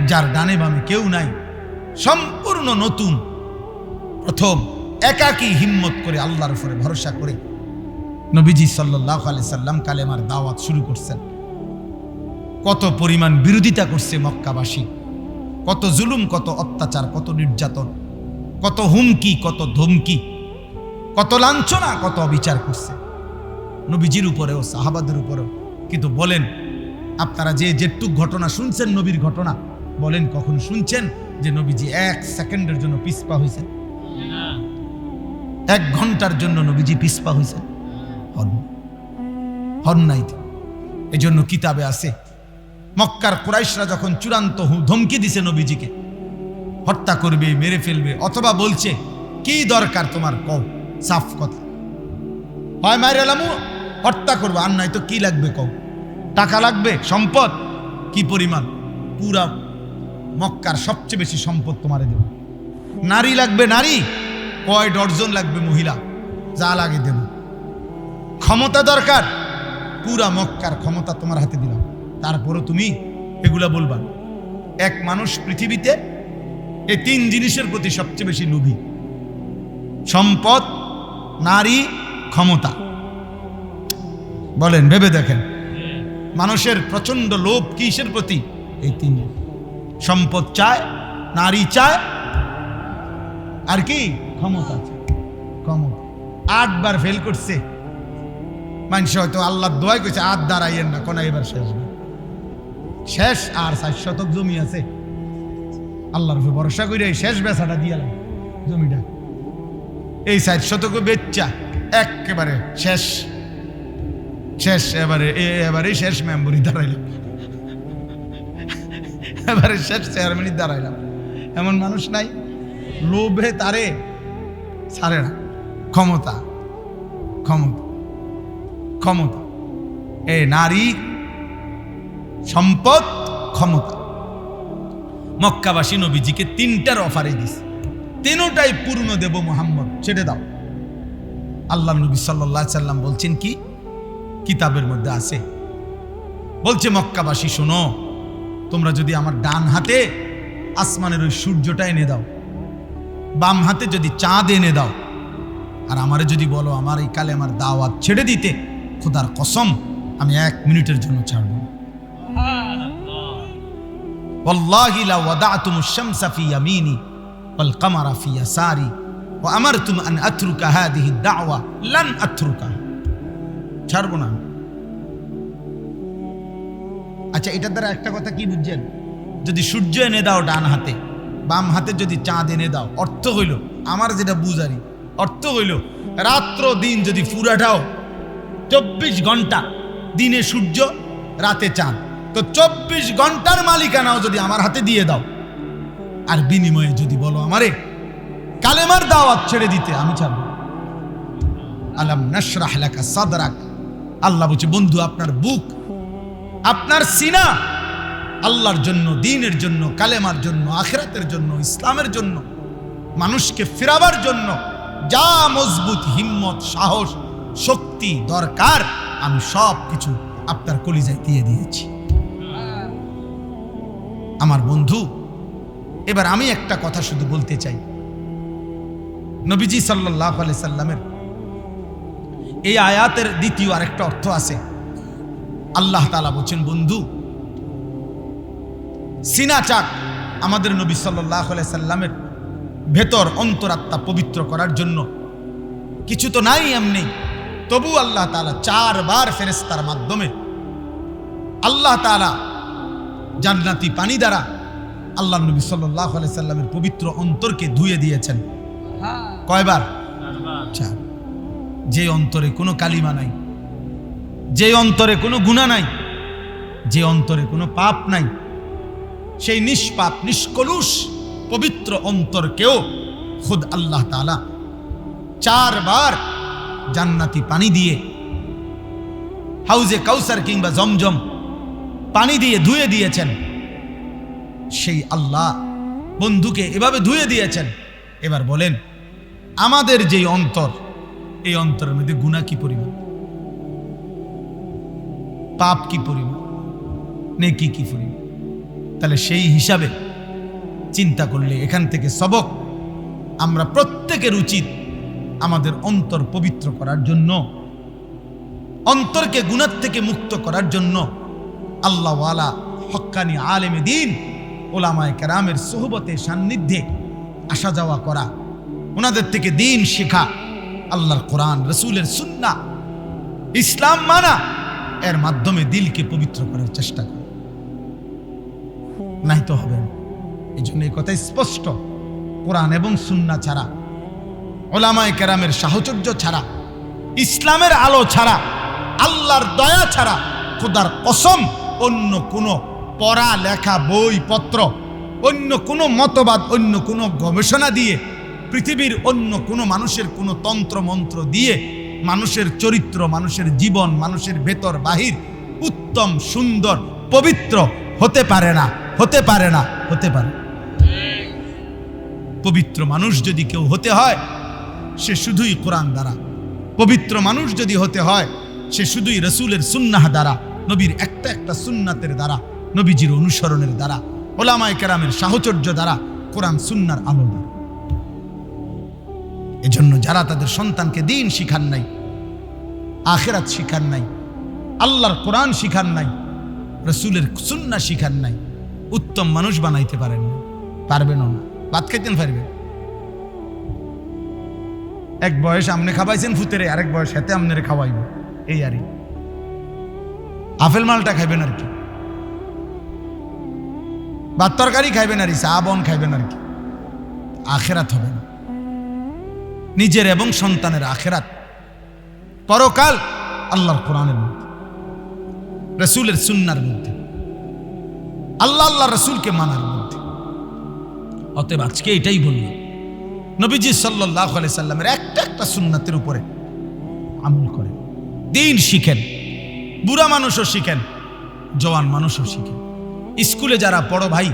যার ডানে বামে কেউ নাই, সম্পূর্ণ নতুন, প্রথম একাকী হিম্মত করে আল্লাহর উপরে ভরসা করে নবীজি সাল্লাল্লাহু আলাইহি সাল্লাম কালেমার দাওয়াত শুরু করছেন। কত পরিমাণ বিরোধিতা করছে মক্কাবাসী, কত জুলুম, কত অত্যাচার, কত নির্যাতন, কত হুমকি, কত ধমকি, কত লাঞ্ছনা, কত অবিচার করছে নবীজির উপরেও, সাহাবাদের উপরেও। কিন্তু বলেন, আপনারা যে যেটুক ঘটনা শুনছেন নবীর ঘটনা, বলেন কখন শুনছেন যে নবীজি 1 সেকেন্ডের জন্য পিছপা হয়েছেন? 1 ঘন্টার জন্য নবীজি পিছপা হয়েছেন? হন নাই। এই জন্য কিতাবে আছে, মক্কার কুরাইশরা যখন চূড়ান্ত ধমকি দিছে নবীজিকে, হত্যা করবে, মেরে ফেলবে, অথবা বলছে কি দরকার তোমার, কও সাফ কথা, হয় মায়ের এলামু হত্যা করবো, আর নাই তো কি লাগবে কও, টাকা লাগবে, সম্পদ কি পরিমাণ, পুরা মক্কার সবচেয়ে বেশি সম্পদ তোমারে দেব, নারী লাগবে, নারী কয় ডর্জন লাগবে, মহিলা যা লাগে দেব, ক্ষমতা দরকার, পুরা মক্কার ক্ষমতা তোমার হাতে দিলাম, তারপরও তুমি এগুলা বলবা? এক মানুষ পৃথিবীতে এই 3 জিনিসের প্রতি সবচেয়ে বেশি লোভী: সম্পদ, নারী, ক্ষমতা। বলেন, ভেবে দেখেন, মানুষের প্রচন্ড লোভ কিসের প্রতি? এই 3। সম্পদ চায়, নারী চায়, আর কি? ক্ষমতা চায়। ক্ষমতা 8 বার ফেল করছে মানুষ, হয়তো আল্লাহর দোয়াই কইছে আর দাঁড়াইয়েন না, কোন এবার শেষ না, শেষ। আর 4 শতক জমি আছে, আল্লাহর উপর ভরসা করে এই শেষ বেচাটা দিয়ালাম জমিটা, এই 4 শতক বেচা একেবারে শেষ শেষ। এবারে শেষ মেম্বরি দাঁড়াইলাম, এবারে শেষ চেয়ারম্যানই দাঁড়াইলাম। এমন মানুষ নাই? লোভে তারে ছাড়ে না। ক্ষমতা, ক্ষমতা, ক্ষমতা, এ নারী, সম্পদ, ক্ষমতা। মক্কাবাসী নবীজিকে 3টার অফারে দিছে, 3টাই পূর্ণ দেব মুহাম্মদ, ছেড়ে দাও। আল্লাহ নবী সাল্লাল্লাহু আলাইহি সাল্লাম বলছেন কি, কিতাবের মধ্যে আছে, বলছে মক্কাবাসী শোনো, তোমরা যদি আমার ডান হাতে আসমানের ওই সূর্যটা এনে দাও, বাম হাতে যদি চাঁদ এনে দাও, আর আমারে যদি বলো আমার এই কালেমার দাওয়াত ছেড়ে দিতে, খোদার কসম আমি 1 মিনিটের জন্য ছাড়ব না। ওয়াল্লাহি লা ওয়াদাতুমুশ শামসা ফি ইয়ামিনি ওয়াল কামারা ফি ইয়াসারি ওয়া আমারতুম আন আতরুকা হাদিহি দাওয়া লান আতরুকা, ছাড়ব না। আচ্ছা, এটার দ্বারা একটা কথা কি বুঝছেন? যদি সূর্য এনে দাও ডান হাতে, বাম হাতে যদি চাঁদ এনে দাও, অর্থ হইল, আমার যেটা বুঝারি অর্থ হইল, রাত্র দিন যদি পুরাটাও 24 ঘন্টা, দিনে সূর্য, রাতে চাঁদ, তো 24 ঘন্টার মালিকানাও যদি আমার হাতে দিয়ে দাও, আর বিনিময়ে যদি বলো আমারে কালেমার দাওয়াত ছেড়ে দিতে, আমি ছাড়ব। আলাম নাশরাহ লাকা সাদরাক, আল্লাহ বলছে বন্ধু, আপনার বুক, আপনার সিনা আল্লাহর জন্য, দ্বীনের জন্য, কালেমার জন্য, আখিরাতের জন্য, ইসলামের জন্য, মানুষকে ফিরাবার জন্য যা মজবুত হিম্মত, সাহস, শক্তি দরকার, আমি সব কিছু আপনার কলিজায় দিয়ে দিয়েছি। আমার বন্ধু, এবার আমি একটা কথা শুধু বলতে চাই, নবীজি সাল্লাল্লাহু আলাইহি সাল্লামের এই আয়াতের দ্বিতীয় আরেকটা অর্থ আছে। আল্লাহ তাআলা বলছেন, বন্ধু সিনা চাক আমাদের নবী সাল্লাল্লাহু আলাইহি সাল্লামের ভেতর অন্তরাত্মা পবিত্র করার জন্য। কিছু তো নাই এমনি, তবু আল্লাহ তাআলা 4 বার ফেরেশতার মাধ্যমে আল্লাহ তাআলা জান্নাতি পানি দ্বারা আল্লাহ নবী সাল্লাল্লাহু আলাইহি সাল্লামের পবিত্র অন্তরকে ধুয়ে দিয়েছেন। কয়বার? 4। যে অন্তরে কোনো কালিমা নাই, যে অন্তরে কোনো গুনাহ নাই, যে অন্তরে কোনো পাপ নাই, সেই নিষ্পাপ নিষ্কলুষ পবিত্র অন্তরকেও খুদ আল্লাহ তাআলা 4 বার জান্নাতি পানি দিয়ে, হাউজে কাউসার কিংবা জমজম পানি দিয়ে ধুয়ে দিয়েছেন। সেই আল্লাহ বন্ধুকে এভাবে ধুয়ে দিয়েছেন। এবার বলেন, আমাদের যে অন্তর, এই অন্তরের মধ্যে গুনাহ কি পরিমাণ, পাপ কি পরিমাণ, নেকি কি পরিমাণ? তাহলে সেই হিসাবে চিন্তা করলে এখান থেকে সবক আমরা প্রত্যেকের উচিত, আমাদের অন্তর পবিত্র করার জন্য, অন্তরকে গুনাহ থেকে মুক্ত করার জন্য আল্লাহওয়ালা হক্কানি আলেমে দিন ওলামায়ে কেরামের সোহবতে সান্নিধ্যে আসা যাওয়া করা, ওনাদের থেকে দিন শেখা, আল্লাহর কোরআন রসুলের সুন্নাহ ইসলাম মানা, এর মাধ্যমে দিলকে পবিত্র করার চেষ্টা করা, নাই তো হবে না। এই জন্য এই কথা স্পষ্ট, কোরআন এবং সুন্নাহ ছাড়া, ওলামায়ে কেরামের সাহচর্য ছাড়া, ইসলামের আলো ছাড়া, আল্লাহর দয়া ছাড়া খোদার কসম অন্য কোনো পড়া লেখা বই পত্র, অন্য কোনো মতবাদ, অন্য কোনো গবেষণা দিয়ে, পৃথিবীর অন্য কোনো মানুষের কোনো তন্ত্র মন্ত্র দিয়ে মানুষের চরিত্র, মানুষের জীবন, মানুষের ভেতর বাহির উত্তম সুন্দর পবিত্র হতে পারে না, হতে পারে না, হতে পারে। পবিত্র মানুষ যদি কেউ হতে হয় সে শুধুই কোরআন দ্বারা, পবিত্র মানুষ যদি হতে হয় সে শুধুই রসুলের সুন্নাহ দ্বারা, নবীর একটা একটা সুন্নাতের দ্বারা, নবীজির অনুসরণের দ্বারা, ওলামায়ে কেরামের সাহচর্য দ্বারা, কোরআন সুন্নাহর আলো দ্বারা। এজন্য যারা তাদের সন্তানকে দিন শিখান নাই, আখিরাত শিখান নাই, আল্লাহর কোরআন শিখান নাই, রসুলের সুন্নাহ শিখান নাই, উত্তম মানুষ বানাইতে পারেন না, পারবেনও না। ভাত খাইতেন পারবেন, এক বয়স আমনে খাওয়াইছেন ফুতেরে, আরেক বয়স হাতে আমনেরে খাওয়াইব, এই আরই আপেল মালটা খাইবেন আর কি, ভাত তরকারি খাইবেন আর চা বন খাইবেন আর কি, আখিরাত হবে না। নিজের এবং সন্তানের আখিরাত, পরকাল আল্লাহর কোরআনের মধ্যে, রসুলের সুন্নাহর মধ্যে, আল্লাহ আল্লাহ রসুলকে মানার মধ্যে। অতএব আজকে এটাই বলল, নবীজি সাল্লাল্লাহু আলাইহি সাল্লামের একটা একটা সুন্নাতের উপরে আমল করেন, দিন শিখেন, বুড়া মানুষও শিখেন, জওয়ান মানুষও শিখেন। স্কুলে যারা পড়ো ভাই,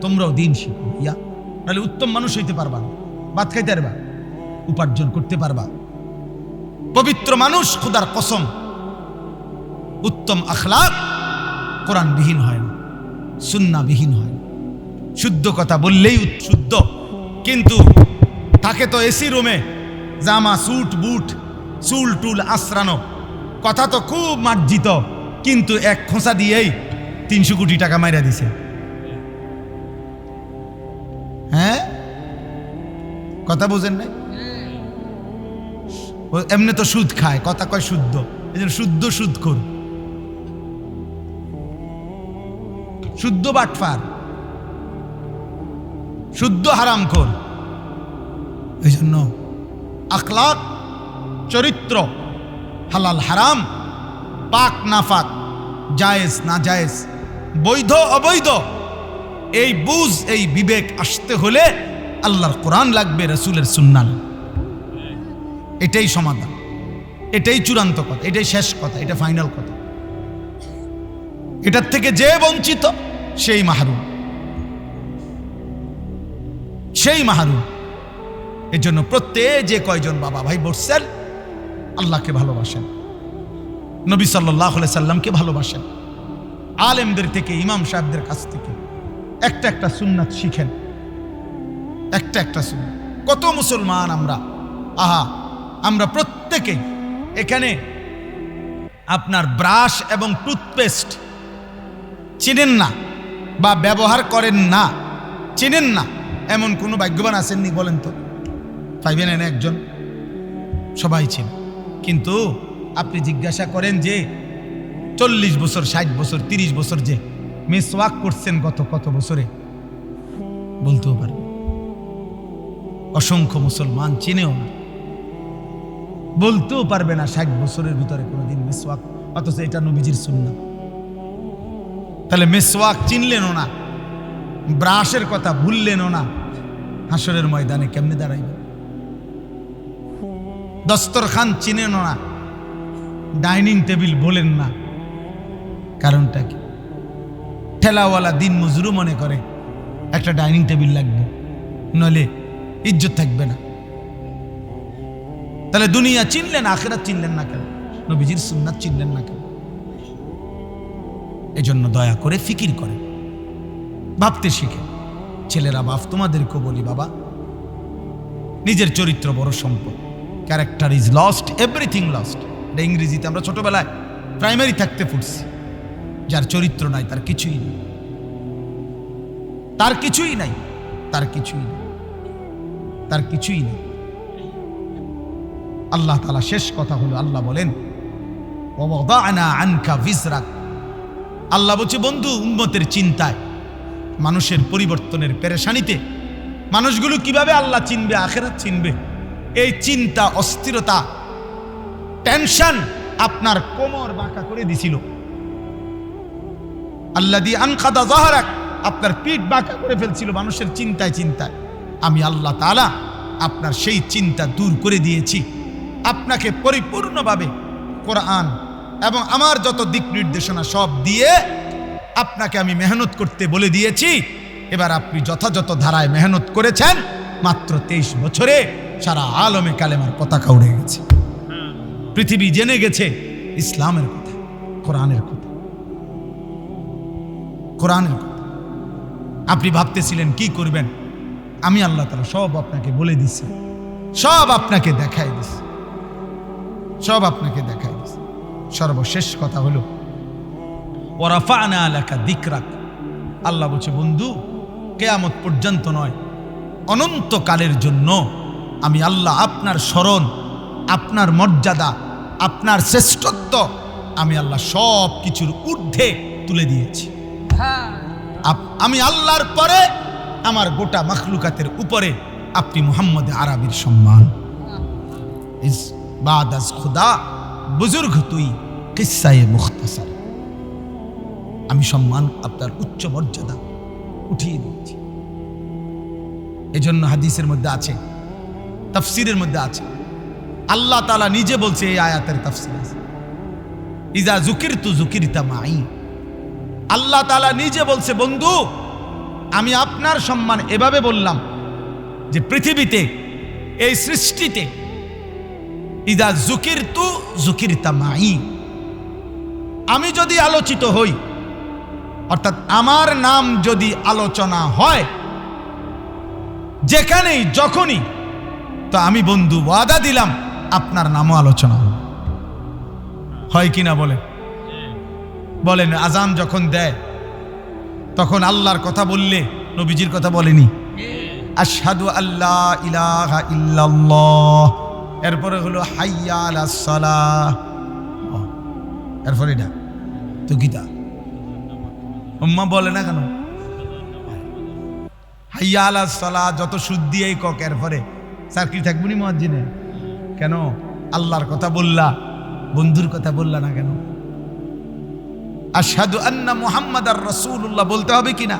তোমরাও দিন শিখো ইয়া, নাহলে উত্তম মানুষ হইতে পারবা না, ভাত খাইতে পারবা, উপার্জন করতে পারবা। পবিত্র মানুষ খোদার কসম, উত্তম আখলাক কোরআনবিহীন হয় না, সুন্নাহবিহীন হয় না। শুদ্ধ কথা বললেই শুদ্ধ, কিন্তু তাকে তো এসি রুমে জামা স্যুট বুট চুল টুল আশ্রানো, কথা তো খুব মার্জিত, কিন্তু এক খোঁচা দিয়েই 300 কোটি টাকা মাইরা দিছে। হ্যাঁ, কথা বোঝেন নাই? এমনি তো সুদ খায়, কথা কয় শুদ্ধ, এই জন্য শুদ্ধ সুদ কর, শুদ্ধ বাটফার, শুদ্ধ হারাম কর। এই জন্য আখলাক, চরিত্র, হালাল হারাম, পাক নাফাক, জায়েজ না জায়েজ, বৈধ অবৈধ, এই বুঝ, এই বিবেক আসতে হলে আল্লাহর কোরআন লাগবে, রসুলের সুন্নাহ। এটাই সমাধান, এটাই চূড়ান্ত কথা, এটাই শেষ কথা, এটা ফাইনাল কথা। এটার থেকে যে বঞ্চিত সেই মাহরুম, সেই মাহরুম। এর জন্য প্রত্যেক যে কয়জন বাবা ভাই বসছেন, আল্লাহকে ভালোবাসেন, নবী সাল্লাল্লাহু আলাইহি সাল্লামকে ভালোবাসেন, আলেমদের থেকে, ইমাম সাহেবদের কাছ থেকে একটা একটা সুন্নাত শিখেন, একটা একটা সুন্নাত। কত মুসলমান আমরা, আহা, আমরা প্রত্যেকেই এখানে আপনার ব্রাশ এবং টুথপেস্ট চিনেন না বা ব্যবহার করেন না, চিনেন না, এমন কোনো ভাগ্যবান আছেননি বলেন তো? পাইবেন না একজন, সবাই চিনে। কিন্তু আপনি জিজ্ঞাসা করেন যে 40 বছর, 60 বছর, 30 বছর যে মিসওয়াক করছেন কত বছরে, বলতেও পারবে। অসংখ্য মুসলমান চিনেও না, বলতেও পারবে না 60 বছরের ভিতরে কোনোদিন মিসওয়াক, অথচ এটা নবীজির সুন্নাহ। তাহলে মিসওয়াক চিনলেনও না, ব্রাশের কথা ভুললেনও না, হাসরের ময়দানে কেমনে দাঁড়াইবে? দস্তরখান চিনেন না, ডাইনিং টেবিল বলেন না, কারণটা কি? ঠেলাওয়ালা দিন মজুরু মনে করে একটা ডাইনিং টেবিল লাগবে, নইলে ইজ্জত থাকবে না। তাহলে দুনিয়া চিনলেন, আখিরাত চিনলেন না কেন? নবীজির সুন্নাত চিনলেন না কেন? এজন্য দয়া করে ফিকির করেন, ভাবতে শিখেন। ছেলেরা, বাপ তোমাদেরকে বলি, বাবা, নিজের চরিত্র বড় সম্পদ। Character is lost, everything lost. এটা ইংরেজিতে আমরা ছোটবেলায় প্রাইমারি থাকতে পড়ছি। যার চরিত্র নাই, তার কিছুই নেই, তার কিছুই নাই, তার কিছুই নেই, তার কিছুই নেই। আল্লাহ তাআলা শেষ কথা হলো, আল্লাহ বলেন ওয়াদা'না আনকা ভিজরাক। আল্লাহ বলছে বন্ধু, উম্মতের চিন্তায়, মানুষের পরিবর্তনের পেরেশানিতে মানুষগুলো কিভাবে আল্লাহ চিনবে, আখিরাত চিনবে, এই চিন্তা, অস্থিরতা, টেনশন আপনার কোমর বাঁকা করে দিছিল। আল্লাযী আনকাদা যাহরাক, আপনার পিঠ বাঁকা করে ফেলছিল মানুষের চিন্তায় চিন্তায়। আমি আল্লাহ তাআলা আপনার সেই চিন্তা দূর করে দিয়েছি, আপনাকে পরিপূর্ণভাবে কোরআন এবং আমার যত দিক নির্দেশনা সব দিয়ে আপনাকে আমি মেহনত করতে বলে দিয়েছি। এবার আপনি যথাযথ ধারায় মেহনত করেছেন, মাত্র 23 বছরে সারা আলমে কালেমার পতাকা উড়ে গেছে। পৃথিবী জেনে গেছে ইসলামের কথা, কোরআনের কথা, কোরআনের কথা। আপনি ভাবতেছিলেন কি করবেন, আমি আল্লাহ তাআলা সব আপনাকে বলে দিচ্ছি, সব আপনাকে দেখাই দিচ্ছি, সব আপনাকে দেখাই দিচ্ছি। সর্বশেষ কথা হলো ওয়ারাফা'না লাকা যিকরাক। আল্লাহ বলছে বন্ধু, কিয়ামত পর্যন্ত নয়, অনন্তকালের জন্য আমি আল্লাহ আপনার স্মরণ, আপনার মর্যাদা, আপনার শ্রেষ্ঠত্ব আমি আল্লাহ সব কিছুর ঊর্ধ্বে তুলে দিয়েছি। আমি আল্লাহর পরে আমার গোটা মাখলুকাতের উপরে আপনি মুহাম্মদ আরবির সম্মান। ইস বাদ আজ খুদা বুজুর্গ তুই কিসায়ে মুখতাসার, আমি সম্মান আপনার উচ্চ মর্যাদা উঠিয়ে দিয়েছি। এজন্য হাদিসের মধ্যে আছে, তাফসীরের মধ্যে আছে, আল্লাহ তাআলা নিজে বলছে, এই আয়াতের তাফসীর আছে, ইজা যুকিরতু যুকিরতা মাই। আল্লাহ তাআলা নিজে বলছে বন্ধু, আমি আপনার সম্মান এভাবে বললাম যে পৃথিবীতে, এই সৃষ্টিতে, ইজা যুকিরতু যুকিরতা মাই, আমি যদি আলোচিত হই, অর্থাৎ আমার নাম যদি আলোচনা হয় যেখানেই যখনই, তো আমি বন্ধু ওয়াদা দিলাম আপনার নামও আলোচনা হবে। হয় কিনা বলেন? বলেন, আজান যখন দেয় তখন আল্লাহর কথা বললে নবীজির কথা বলেনি? আশহাদু আল্লা ইলাহা ইল্লাল্লাহ, এরপরে হলো হাইয়া আলাস সালাহ, এরপরে এটা তো গীতা উম্মা বলে না কেন? হাইয়া আলাস সালাহ যত শুদ্ধি এই কক, এরপরে চাকরি থাকবনি মুয়াজ্জিনে কেন? আল্লাহর কথা বললা, বন্ধুর কথা বললা না কেন? আশহাদু আন্না মুহাম্মাদার রাসূলুল্লাহ বলতে হবে কিনা?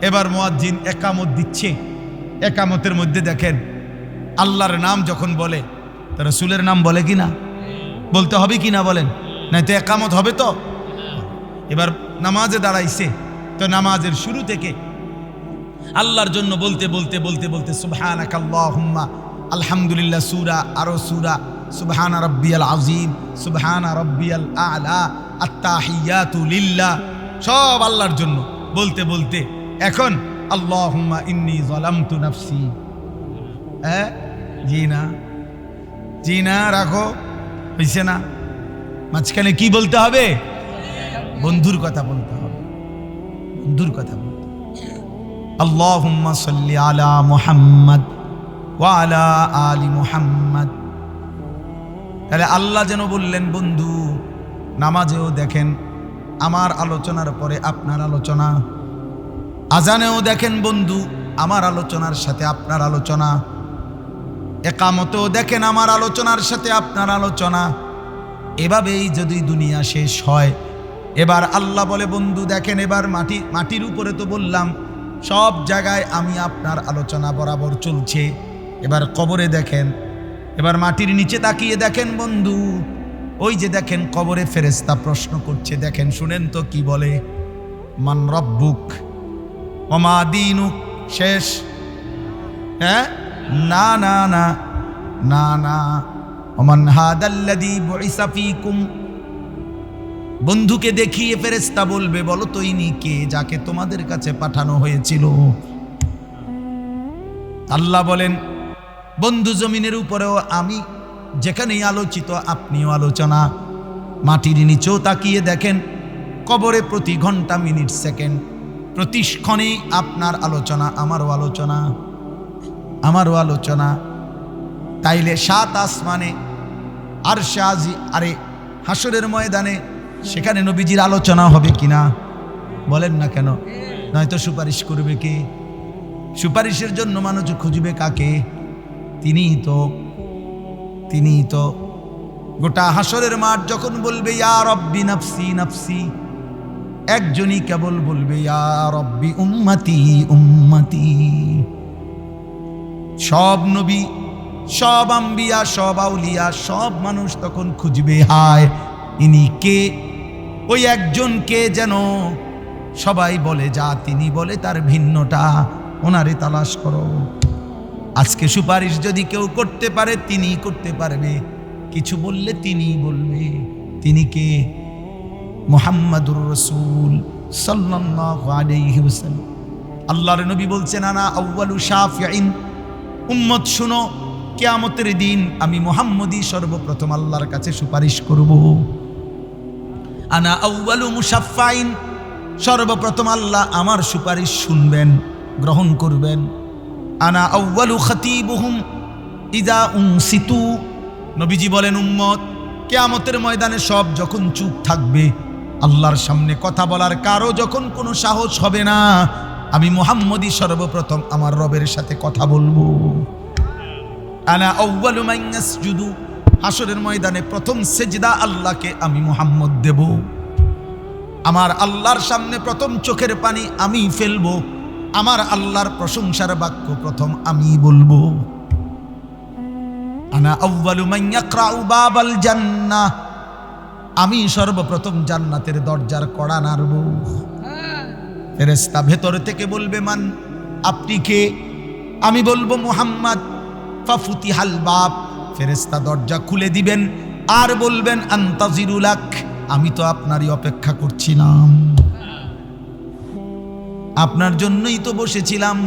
এবার মুয়াজ্জিন একামত দিচ্ছে, একামতের মধ্যে দেখেন আল্লাহর নাম যখন বলে তো রাসূলের নাম বলে কিনা? বলতে হবে কিনা বলেন? নাই তো একামত হবে তো। এবার নামাজে দাঁড়াইছে, তো নামাজের শুরু থেকে আল্লাহর জন্য বলতে বলতে বলতে বলতে সুবহানাকাল্লাহুম্মা, আলহামদুলিল্লাহ সূরা, আরো সূরা, সুবহানা রাব্বিয়াল আযীম, সুবহানা রাব্বিয়াল আ'লা, আত-তাহিয়াতু লিল্লাহ, সব আল্লাহর জন্য বলতে বলতে এখন আল্লাহুম্মা ইন্নী যালামতু নাফসি। জি না, জি না, রাখো, হইছে না? মাঝখানে কি বলতে হবে? বন্ধুর কথা বলতে হবে, বন্ধুর কথা বলতে হবে। আল্লাহুম্মা সাল্লি আলা মুহাম্মাদ ওয়া আলা আলি মুহাম্মাদ। তাহলে আল্লাহ যেন বললেন বন্ধু, নামাজেও দেখেন আমার আলোচনার পরে আপনার আলোচনা, আজানেও দেখেন বন্ধু আমার আলোচনার সাথে আপনার আলোচনা, একামতেও দেখেন আমার আলোচনার সাথে আপনার আলোচনা। এভাবেই যদি দুনিয়া শেষ হয়, এবার আল্লাহ বলে বন্ধু দেখেন, এবার মাটির উপরে তো বললাম সব জায়গায় আমি আপনার আলোচনা বরাবর চলছে। এবার কবরে দেখেন, এবার মাটির নিচে তাকিয়ে দেখেন বন্ধু, ওই যে দেখেন কবরে ফেরেশতা প্রশ্ন করছে, দেখেন শুনেন তো কি বলে, মান রব্বুক ওমা দীনুক। শেষ? হ্যাঁ, না না না না না, ওমান হাদাল্লাযী বুইসা ফীকুম। বন্ধুকে দেখিয়ে ফেরেশতা বলবে, বলো তো ইনি কে, যাকে তোমাদের কাছে পাঠানো হয়েছিল। আল্লাহ বলেন বন্ধু জমিনের উপরেও আমি, যেখানেই আলোচিত আপনিও আলোচনা। মাটির নিচেও তাকিয়ে দেখেন কবরে প্রতি ঘন্টা মিনিট সেকেন্ড প্রতি ক্ষণে আপনার আলোচনা, আমারও আলোচনা। তাইলে 7 আসমানে আরশে আজিম, আরে হাসরের ময়দানে সেখানে নবীজির আলোচনা হবে কিনা বলেন না কেন? নয়তো সুপারিশ করবে কে? সুপারিশের জন্য মানুষ খুঁজবে কাকে? তিনিই তো গোটা হাসরের মাঠ যখন বলবে ইয়া রব্বি নাফসি নাফসি, একজনই কেবল বলবে ইয়া রব্বি উম্মতি উম্মতি। সব নবী, সব আম্বিয়া, সব আউলিয়া, সব মানুষ তখন খুঁজবে হায় ইনি কে? ওই একজন কে যেন সবাই বলে যা তিনি বলে তার ভিন্নটা, ওনারে তালাশ করো। আজকে সুপারিশ যদি কেউ করতে পারে তিনি করতে পারবে, কিছু বললে তিনি বলবে। তিনি কে? মুহাম্মাদুর রাসূল সাল্লাল্লাহু আলাইহি ওয়াসাল্লাম। আল্লাহর নবী বলছেন আনা আউয়ালু শাফিঈন, উম্মত শুনো, কিয়ামতের দিন আমি মুহাম্মদই সর্বপ্রথম আল্লাহর কাছে সুপারিশ করব। আনা আউয়ালু মুশাফফাইন, সর্বপ্রথম আল্লাহ আমার সুপারিশ শুনবেন, গ্রহণ করবেন। আনা আউয়ালু খাতিবুহুম ইযা উনসিতু, নবীজি বলেন উম্মত কিয়ামতের ময়দানে সব যখন চুপ থাকবে, আল্লাহর সামনে কথা বলার কারো যখন কোনো সাহস হবে না, আমি মুহাম্মদই সর্বপ্রথম আমার রবের সাথে কথা বলবো। আনা আউয়ালু মান ইয়াসজুদু, হাসরের ময়দানে প্রথম সেজদা আল্লাহকে আমি মুহাম্মদ দেব। আমার আল্লাহর সামনে প্রথম চোখের পানি আমি ফেলবো, আমার আল্লাহর প্রশংসার বাক্য প্রথম আমি বলবো। আনা আউয়ালু মান ইয়াকরাউ বাবাল জান্নাহ, আমি সর্বপ্রথম জান্নাতের দরজার কড়া নাড়ব। ফেরেশতা ভেতর থেকে বলবে মান, আপনি কে? আমি বলবো মুহাম্মদ। ফাফুতিহাল বাব, ফেরেশতা দরজা খুলে দিবেন আর বলবেন আনতাজিরুলাক, আমি তো আপনারই অপেক্ষা করছিলাম, আপনার জন্যই তো বসেছিলাম,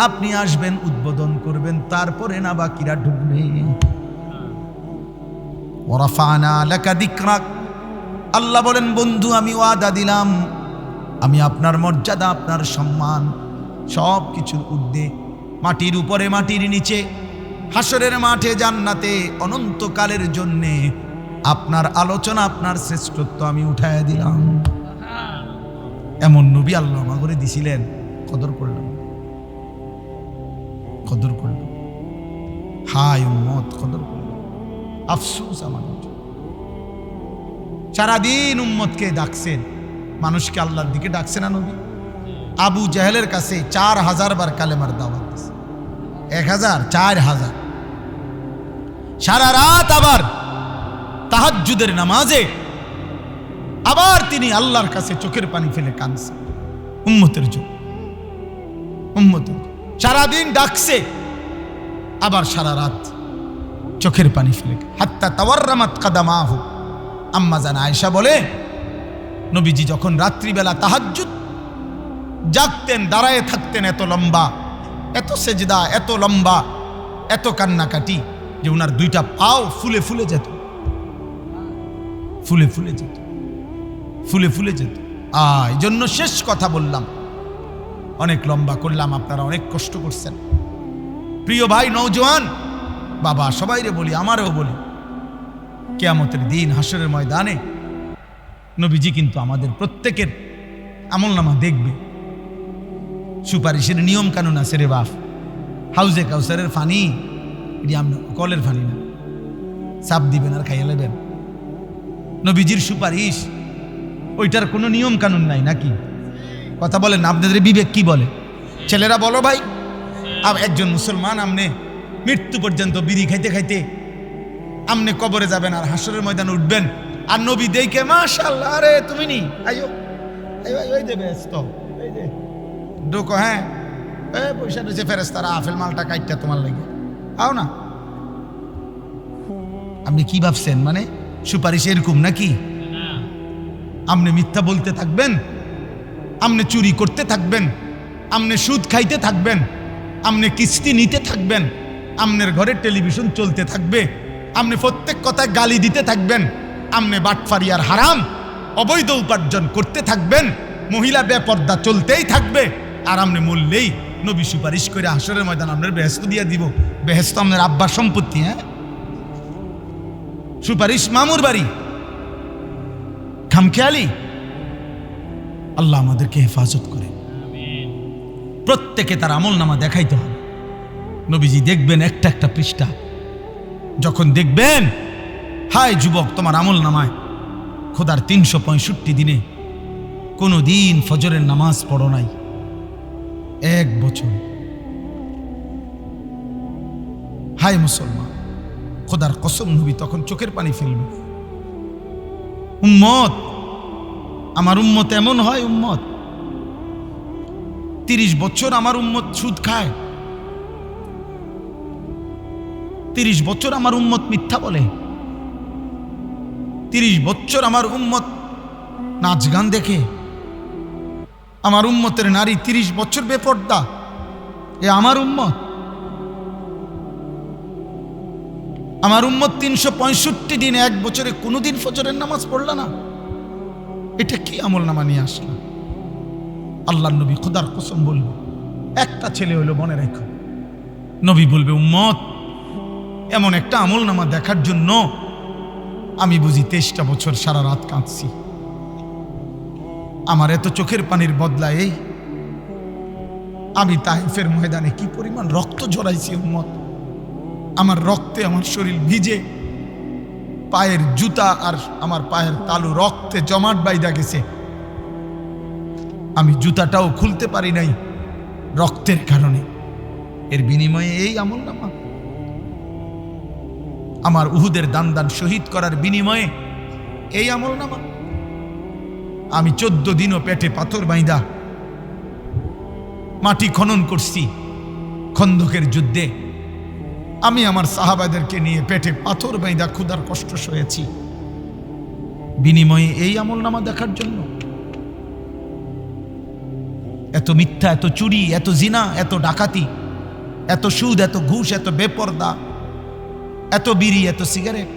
আপনি আসবেন, উদ্বোধন করবেন, তারপরে না বাকিরা ঢুকবে। ওয়ারাফানা লাকা যিকরাক, আল্লাহ বলেন বন্ধু আমি ওয়াদা দিলাম, আমি আপনার মর্যাদা, আপনার সম্মান সব কিছুর ঊর্ধ্বে, মাটির উপরে মাটির নিচে, হাসরের মাঠে জান্নাতে অনন্তকালের জন্যে আপনার আলোচনা, আপনার শ্রেষ্ঠত্ব আমি উঠায় দিলাম। এমন নবী আল্লাহ আমাকে দিছিলেন, কদর করলাম, কদর করলাম। হায় উম্মত, কদর করলাম। আফসোস আমার, সারাদিন উম্মতকে ডাকছেন, মানুষকে আল্লাহর দিকে ডাকছে না নবী? আবু জাহেলের কাছে 4000 বার কালেমার দাওয়াত দিছে। 1000, 4000। সারা রাত আবার তাহাজ্জুদের নামাজে আবার তিনি আল্লাহর কাছে চোখের পানি ফেলে কাঁদছেন উম্মতের জন্য। উম্মতের সারাদিন ডাকছে, আবার সারা রাত চোখের পানি ফেলে, হাত্তা তাওয়াররামাত কাদামাহু। আম্মা জান আয়েশা বলে নবীজি যখন রাত্রিবেলা তাহাজ্জুদ জাগতেন, দাঁড়ায় থাকতেন এত লম্বা, এত সেজদা, এত লম্বা, এত কান্নাকাটি যে ওনার 2টা পাও ফুলে ফুলে যেত, ফুলে ফুলে যেত, ফুলে ফুলে যেত। এই জন্য শেষ কথা বললাম, অনেক লম্বা করলাম, আপনারা অনেক কষ্ট করছেন। প্রিয় ভাই নওজোয়ান বাবা, সবাইরে বলি, আমারও বলি, কিয়ামতের দিন হাসরের ময়দানে নবীজি কিন্তু আমাদের প্রত্যেকের আমলনামা দেখবে। সুপারিশের নিয়ম কানুন আছে রে বাপ। হাউজে কাউসারের ফানি, এটি আমরা কলের ফানি না, চাপ দিবেন আর খাইয়ে নেবেন। নবীজির সুপারিশ, ওইটার কোনো নিয়ম কানুন নাই নাকি? কথা বলেন, আপনাদের বিবেক কি বলে? ছেলেরা বলো ভাই, একজন মুসলমান আমনে মৃত্যু পর্যন্ত বিড়ি খাইতে খাইতে আমনে কবরে যাবেন আর হাসরের ময়দানে উঠবেন, আর নবী দেখে মাশাআল্লাহ, আরে তুমি নি আইও ওই দেবে তো এই যে ঢোকো, হ্যাঁ পয়সা দিয়েছে ফেরেশতারা, আফেল মালটা কাইটটা তোমার লাগে, আও না। আপনি কি ভাবছেন মানে সুপারিশ এরকম নাকি? আপনি মিথ্যা বলতে থাকবেন, আপনি চুরি করতে থাকবেন, আপনি সুদ খাইতে থাকবেন, আপনি কিস্তি নিতে থাকবেন, আপনার ঘরে টেলিভিশন চলতে থাকবে, আপনি প্রত্যেক কথায় গালি দিতে থাকবেন, আপনি বাটফারি আর হারাম অবৈধ উপার্জন করতে থাকবেন, মহিলা বেপর্দা চলতেই থাকবে, আর আপনি মরলেই নবী সুপারিশ করে হাসরের ময়দান আপনার বেহেশত দিয়ে দিব। বেহেশত আপনার আব্বার সম্পত্তি। হ্যাঁ, সুপারিশ মামুর বাড়ি, খামখেয়ালি। আল্লাহ আমাদেরকে হেফাজত করে। প্রত্যেকে তার আমল নামা দেখাইতে হবে। নবীজি দেখবেন একটা একটা পৃষ্ঠা, যখন দেখবেন হায় যুবক তোমার আমল নামায় খোদার 365 দিনে কোনো দিন ফজরের নামাজ পড়ো নাই, 1 বছর, হায় মুসলমান, খোদার কসম, নবী তখন চোখের পানি ফেলবে। উম্মত, আমার উম্মত এমন হয়, উম্মত 30 বছর আমার উম্মত সুদ খায়, 30 বছর আমার উম্মত মিথ্যা বলে, 30 বছর আমার উম্মত নাচ গান দেখে, আমার উম্মতের নারী 30 বছর বেপর্দা। এ আমার উম্মত। আমার উম্মত 365 দিন 1 বছরে কোনোদিন ফজরের নামাজ পড়ল না। এটা কি আমল নামা নিয়ে আসলাম? আল্লাহর নবী খোদার কসম বলবে, একটা ছেলে হইলো, মনে রেখো। নবী বলবে, উম্মত এমন একটা আমল নামা দেখার জন্য আমি বুঝি 23টা বছর সারা রাত কাঁদছি। আমার এত চোখের পানির বদলায় এই আমি তাইফের ময়দানে কি পরিমাণ রক্ত ঝরাইছি উম্মত। আমার রক্তে আমার শরীর ভিজে, পায়ের জুতা আর আমার পায়ের তালু রক্তে জমাট বাইদা গেছে। আমি জুতাটাও খুলতে পারি নাই রক্তের কারণে। এর বিনিময়ে এই আমল নামা। আমার উহুদের দান দান শহীদ করার বিনিময়ে এই আমল নামা। আমি 14 দিনও পেটে পাথর বাইদা মাটি খনন করছি খন্দকের যুদ্ধে। আমি আমার সাহাবাদেরকে নিয়ে পেটে পাথর বাইদা ক্ষুধার কষ্ট সয়েছি, বিনিময়ে এই আমল নামা দেখার জন্য। এত মিথ্যা, এত চুরি, এত জিনা, এত ডাকাতি, এত সুদ, এত ঘুষ, এত বেপর্দা, এত বিড়ি, এত সিগারেট।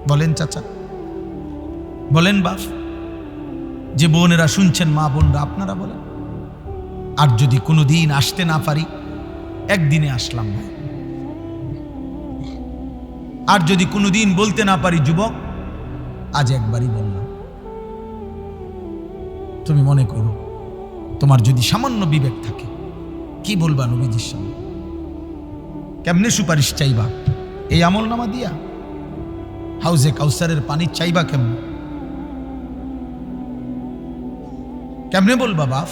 বলেন চাচা, বলেন বাপ, যে বোনেরা শুনছেন, মা বোনরা, আপনারা বলেন। আর যদি কোনোদিন আসতে না পারি, একদিনে আসলাম ভাই। আর যদি কোনোদিন বলতে না পারি, যুবক আজ একবারই বললাম। তুমি মনে করো, তোমার যদি সামান্য বিবেক থাকে, কি বলবা নবীজির সামনে? কেমনে সুপারিশ চাইবা? এই আমল নামা দিয়া? হাউজে কাউসারের পানি চাইবা কেমনে? কেমনে বলবা বাপ?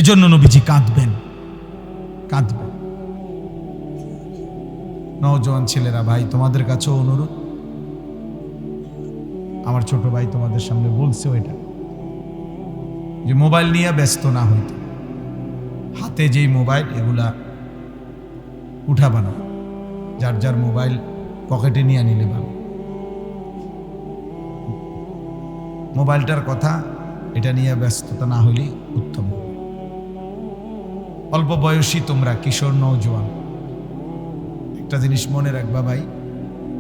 এজন্য নবীজি কাঁদবেন, কাঁদবেন। নওজোয়ান ছেলেরা, ভাই তোমাদের কাছেও অনুরোধ, আমার ছোট ভাই তোমাদের সামনে বলছে এটা, যে মোবাইল নিয়ে ব্যস্ত না হইতে। হাতে যেই মোবাইল, এগুলা উঠাবা না। যার যার মোবাইল পকেটে নিয়ে নিলে ভালো। মোবাইলটার কথা, এটা নিয়ে ব্যস্ততা না হইলেই উত্তম। অল্প বয়সী তোমরা, কিশোর নওজোয়ান, একটা জিনিস মনে রাখবা ভাই,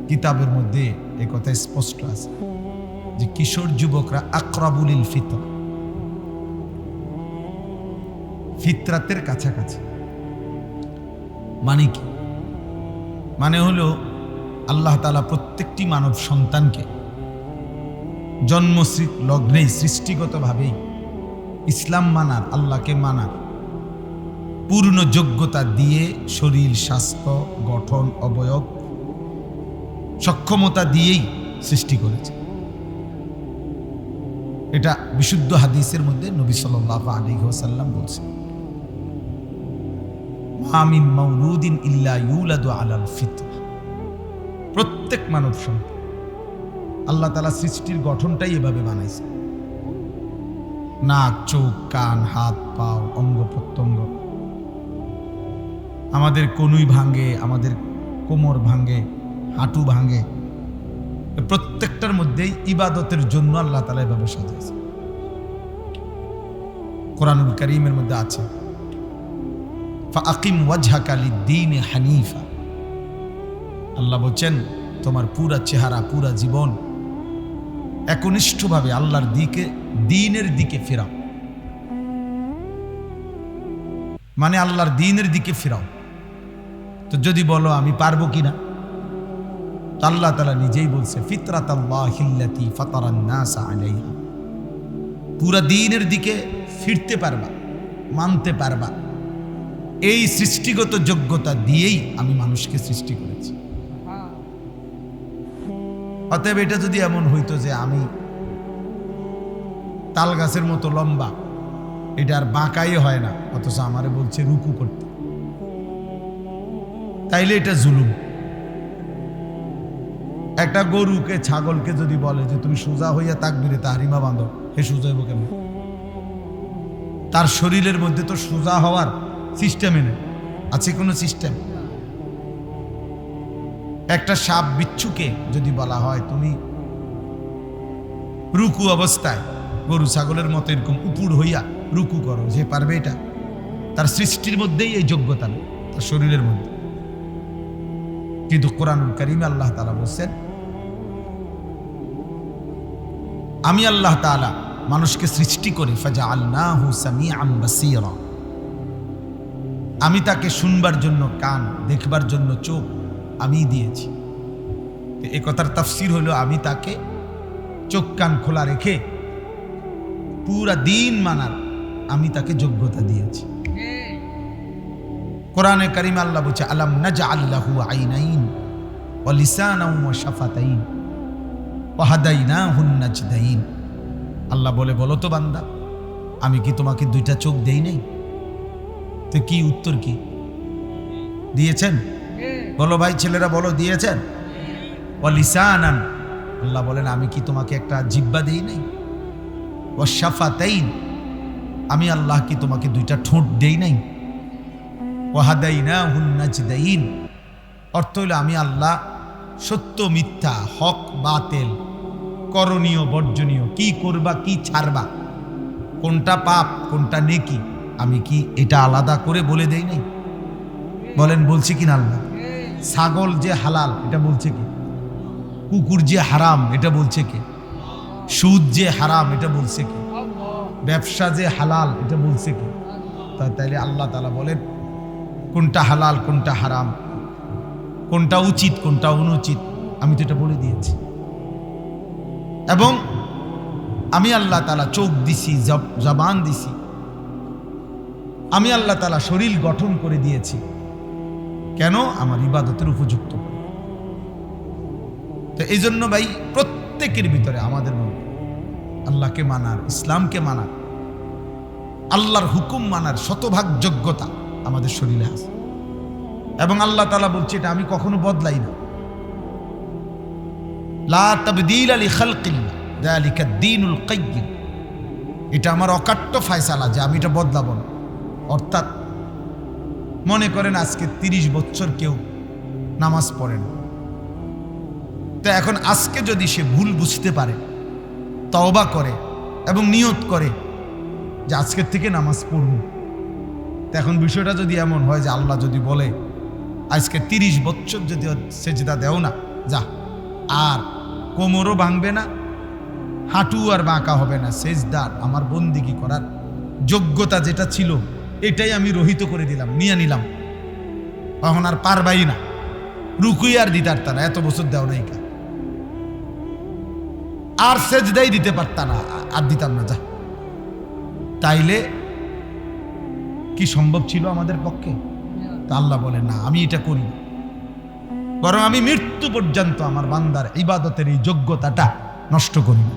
কিতাবের মধ্যে এই কথা স্পষ্ট আছে যে কিশোর যুবকরা আকরাবুলিল ফিতরা, ফিতরাতের কাছাকাছি। মানে কি? মানে হলো আল্লাহ তাআলা প্রত্যেকটি মানব সন্তানকে জন্ম লগ্নেই সৃষ্টিগতভাবেই ইসলাম মানার, আল্লাহকে মানার পূর্ণ যোগ্যতা দিয়ে, শরীর, স্বাস্থ্য, গঠন, অবয়ব, সক্ষমতা দিয়েই সৃষ্টি করেছে। এটা বিশুদ্ধ হাদিসের মধ্যে নবী সাল্লাল্লাহু আলাইহি ওয়াসাল্লাম বলছেন, মা মিন মাউলুদিন ইল্লা ইউলাদু আলাল ফিতরা। প্রত্যেক মানব সন্তান আল্লাহ তাআলা সৃষ্টির গঠনটাই এভাবে বানাইছে। নাক, চোখ, কান, হাত, পা, অঙ্গ প্রত্যঙ্গ। আমাদের কনুই ভাঙে, আমাদের কোমর ভাঙে, হাঁটু ভাঙে। প্রত্যেকটার মধ্যেই ইবাদতের জন্য আল্লাহ তাআলা এভাবে সাজাইছে। কোরআনুল কারীমের মধ্যে আছে, ফাআকিম ওয়াজহাকা লিদ-দীনি হানিফা। আল্লাহ বলেন, তোমার পুরা চেহারা, পুরা জীবন একনিষ্ঠভাবে আল্লাহর দিকে, দ্বীনের দিকে ফেরাও, মানে আল্লাহর দ্বীনের দিকে ফেরাও। তো যদি বলো আমি পারবো কিনা, আল্লাহ তাআলা নিজেই বলছে ফিতরাতাল্লাহিল্লাতী ফাতারান নাসা আলাইহা, পুরা দ্বীনের দিকে ফিরতে পারবা, মানতে পারবা। এই সৃষ্টিগত যোগ্যতা দিয়েই আমি মানুষকে সৃষ্টি করেছি। অতএব এটা যদি এমন হইতো যে আমি তাল গাছের মতো লম্বা, এটা আর বাঁকাই হয় না, অথচ আমারে বলছে রুকু করতে, তাইলে এটা জুলুম। একটা গরুকে, ছাগলকে যদি বলে যে তুমি সোজা হইয়া তাকবীরে তাহরিমা বাঁধো, হে সোজা হইব কেন? তার শরীরের মধ্যে তো সোজা হওয়ার সিস্টেমে নেই, আছে কোনো সিস্টেম? একটা সাপ বিচ্ছুকে যদি বলা হয় তুমি রুকু অবস্থায় গরু ছাগলের মতো এরকম উপুড় হইয়া রুকু করো, যে পারবে? এটা তার সৃষ্টির মধ্যেই এই যোগ্যতা নেই, তার শরীরের মধ্যে। কিন্তু কোরআনুল কারীমে আল্লাহ তাআলা বলছেন আমি আল্লাহ তাআলা মানুষকে সৃষ্টি করে ফাজআলনাহু সামিআন বাসীরা, আমি তাকে শুনবার জন্য কান, দেখবার জন্য চোখ আমি দিয়েছি। এ কথার তাফসীর হলো আমি তাকে চোখ কান খোলা রেখে পুরা দিন মানার আমি তাকে যোগ্যতা দিয়েছি। কোরআনে কারীমে আল্লাহ বলছে আলাম নাজআল লাহু আইনাইন ওয়া লিসানান ওয়া শাফাতাইন ওয়া হাদাইনাহুন নাজদাইন। আল্লাহ বলে, বলো তো বান্দা, আমি কি তোমাকে দুইটা চোখ দেই নাই? তো কি উত্তর কি দিয়েছেন? বলো ভাই, ছেলেরা বলো, দিয়েছেন? ওয়া লিসানান, আল্লাহ বলেন আমি কি তোমাকে একটা জিহ্বা দেই নাই? ওয়া শাফাতাইন, আমি আল্লাহ কি তোমাকে দুইটা ঠোঁট দেই নাই? ওয়া হাদাইনাহুন নাজদাইন, অর্থ হলো আমি আল্লাহ সত্য মিথ্যা, হক বাতিল, করণীয় বর্জনীয়, কি করবা কি ছাড়বা, কোনটা পাপ কোনটা নেকি, আমি কি এটা আলাদা করে বলে দেই নাই? বলেন বলছি কিনা আল্লাহ? ছাগল যে হালাল এটা বলছে কি? কুকুর যে হারাম এটা বলছে কি? সুদ যে হারাম এটা বলছে কি? ব্যবসা যে হালাল এটা বলছে কি? তাইলে আল্লাহ তাআলা বলেন কোনটা হালাল কোনটা হারাম, কোনটা উচিত কোনটা অনুচিত, আমি তো এটা বলে দিয়েছি। এবং আমি আল্লাহ তাআলা চোখ দিছি, জবান দিছি, আমি আল্লাহ তাআলা শরীর গঠন করে দিয়েছি, কেন? আমার ইবাদতের উপযুক্ত। তো এই জন্য ভাই প্রত্যেকের ভিতরে আমাদের মধ্যে আল্লাহকে মানার, ইসলামকে মানার, আল্লাহর হুকুম মানার শতভাগ যোগ্যতা আমাদের শরীরে আছে। এবং আল্লাহ তাআলা বলছে এটা আমি কখনো বদলাই না। লা তাবদীলা লিখালকিল্লাহ যালিকা দ্বীনুল কাইয়্যিম, এটা আমার অকাট্য ফয়সালা যে আমি এটা বদলাবো না। অর্থাৎ মনে করেন আজকে 30 বছর কেউ নামাজ পড়ে না, তো এখন আজকে যদি সে ভুল বুঝতে পারে, তওবা করে এবং নিয়ত করে যে আজকের থেকে নামাজ পড়ব, তো এখন বিষয়টা যদি এমন হয় যে আল্লাহ যদি বলে আজকে 30 বছর যদি সেজদা দেও না, যা, আর কোমরও ভাঙবে না, হাঁটু আর বাঁকা হবে না, সেজদার আমার বন্দিগি করার যোগ্যতা যেটা ছিল এটাই আমি রহিত করে দিলাম, নিয়ে নিলাম, তখন আর পারবাই না, রুকুই আর দিতে পারতা না, এত বছর দেও নাই কা, আর সেজদাই দিতে পারতা না, আর দিতাম না, যা। তাইলে কি সম্ভব ছিল আমাদের পক্ষে? তা আল্লাহ বলে না, আমি এটা করি না, বরং আমি মৃত্যু পর্যন্ত আমার বান্দার ইবাদতের এই যোগ্যতাটা নষ্ট করি না,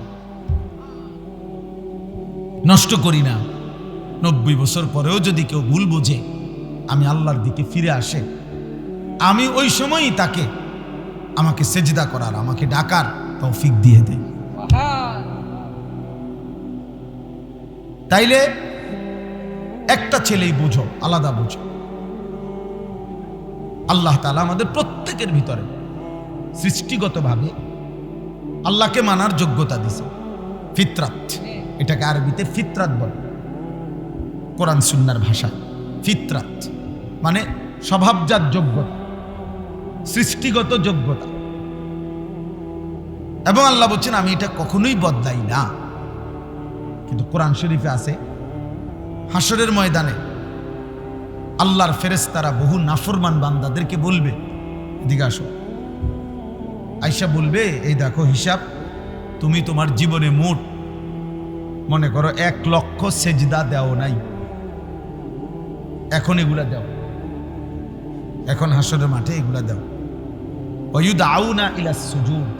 নষ্ট করি না। 90 বছর পরেও যদি কেউ ভুল বোঝে, আমি আল্লাহর দিকে ফিরে আসে, আমি ওই সময়ই তাকে আমাকে সেজদা করার, আমাকে ডাকার তৌফিক দিয়ে দেয়। তাইলে একটা ছেলেই বুঝো, আলাদা বুঝো, আল্লাহ তাআলা আমাদের প্রত্যেকের ভিতরে সৃষ্টিগতভাবে আল্লাহকে মানার যোগ্যতা দিছে, ফিতরাত, এটাকে আরবিতে ফিতরাত বলে, কোরআন সুন্নাহর ভাষায় ফিতরাত মানে স্বভাবজাত যোগ্যতা, সৃষ্টিগত যোগ্যতা। এবং আল্লাহ বলছেন আমি এটা কখনোই বদলাই না। কিন্তু কোরআন শরীফে আছে হাসরের ময়দানে আল্লাহর ফেরেশতারা বহু নাফরমান বান্দাদেরকে বলবে, এদিকে আসো, আয়েশা বলবে, এই দেখো হিসাব, তুমি তোমার জীবনে মোট মনে করো 1,00,000 সেজদা দেও নাই, এখন এগুলা দাও, এখন হাসরের মাঠে এগুলা দাও। ওয়ায়ুদআউনা ইলা সুজুদ,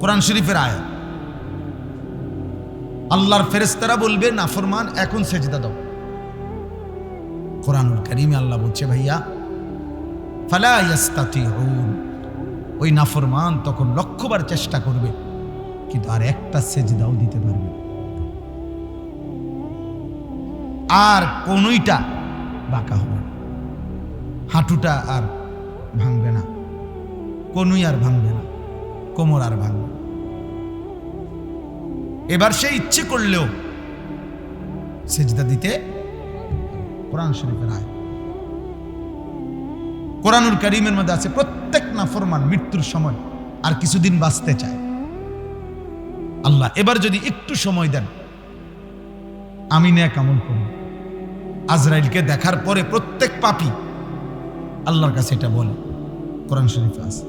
কোরআন শরীফের আয়াত। আল্লাহর ফেরেশতারা বলবে নাফরমান এখন সেজদা দাও। কোরআনুল কারীমে আল্লাহ বলছে ভাইয়া ফালা ইয়াস্তাতিউন, ওই নাফরমান তখন লক্ষবার চেষ্টা করবে কিন্তু আর একটা সেজদাও দিতে পারবে, আর কোনইটা বাঁকা হবে না, হাঁটুটা আর ভাঙবে না, কোনই আর ভাঙবে না, কোমর আর ভাঙবে না। এবার সে ইচ্ছে করলেও সেজদা দিতে, কোরআন শরীফের আয়াত। কোরআনুল কারীমের মধ্যে আছে প্রত্যেক নাফরমান মৃত্যুর সময় আর কিছুদিন বাঁচতে চায়। আল্লাহ এবার যদি একটু সময় দেন আমি নেক আমল করব। আজরাইলকে দেখার পরে প্রত্যেক পাপী আল্লাহর কাছে এটা বলে, কোরআন শরীফে আছে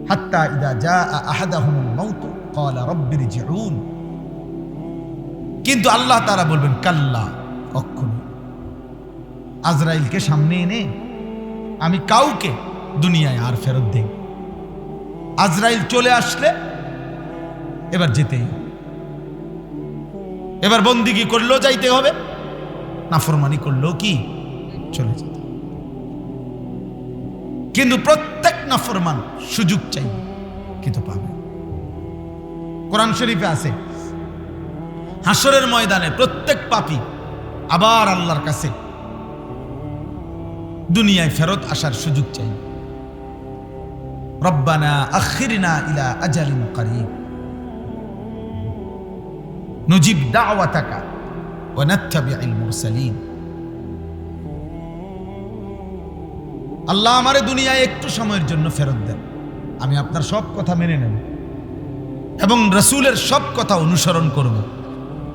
হাত্তা ইদা জাআ আহাদাহুমুল মাউত ক্বালা রাব্বিরজিউন, কিন্তু আল্লাহ তাআলা বলবেন কাল্লা, কখনো। আজরাইলকে সামনে এনে আমি কাউকে দুনিয়ায় আর ফেরত দেই। আজরাইল চলে আসলে এবার যেতেই হবে, এবার বন্দিগি করলেও যাইতে হবে, নাফরমানি করলেও কি চলে যেতে। কিন্তু প্রত্যেক নাফরমান সুযোগ চাই কিন্তু পাবে। কোরআন শরীফে আছে হাসরের ময়দানে প্রত্যেক পাপী আবার আল্লাহর কাছে দুনিয়ায় ফেরত আসার সুযোগ চাই। রব্বানা আখিরনা ইলা আজালিন করিব নুজিব দাওয়াতাকা ওয়া নাত্তাবিউল মুরসালিন। আল্লাহ আমারে দুনিয়ায় একটু সময়ের জন্য ফেরত দেন, আমি আপনার সব কথা মেনে নেব এবং রাসূলের সব কথা অনুসরণ করব।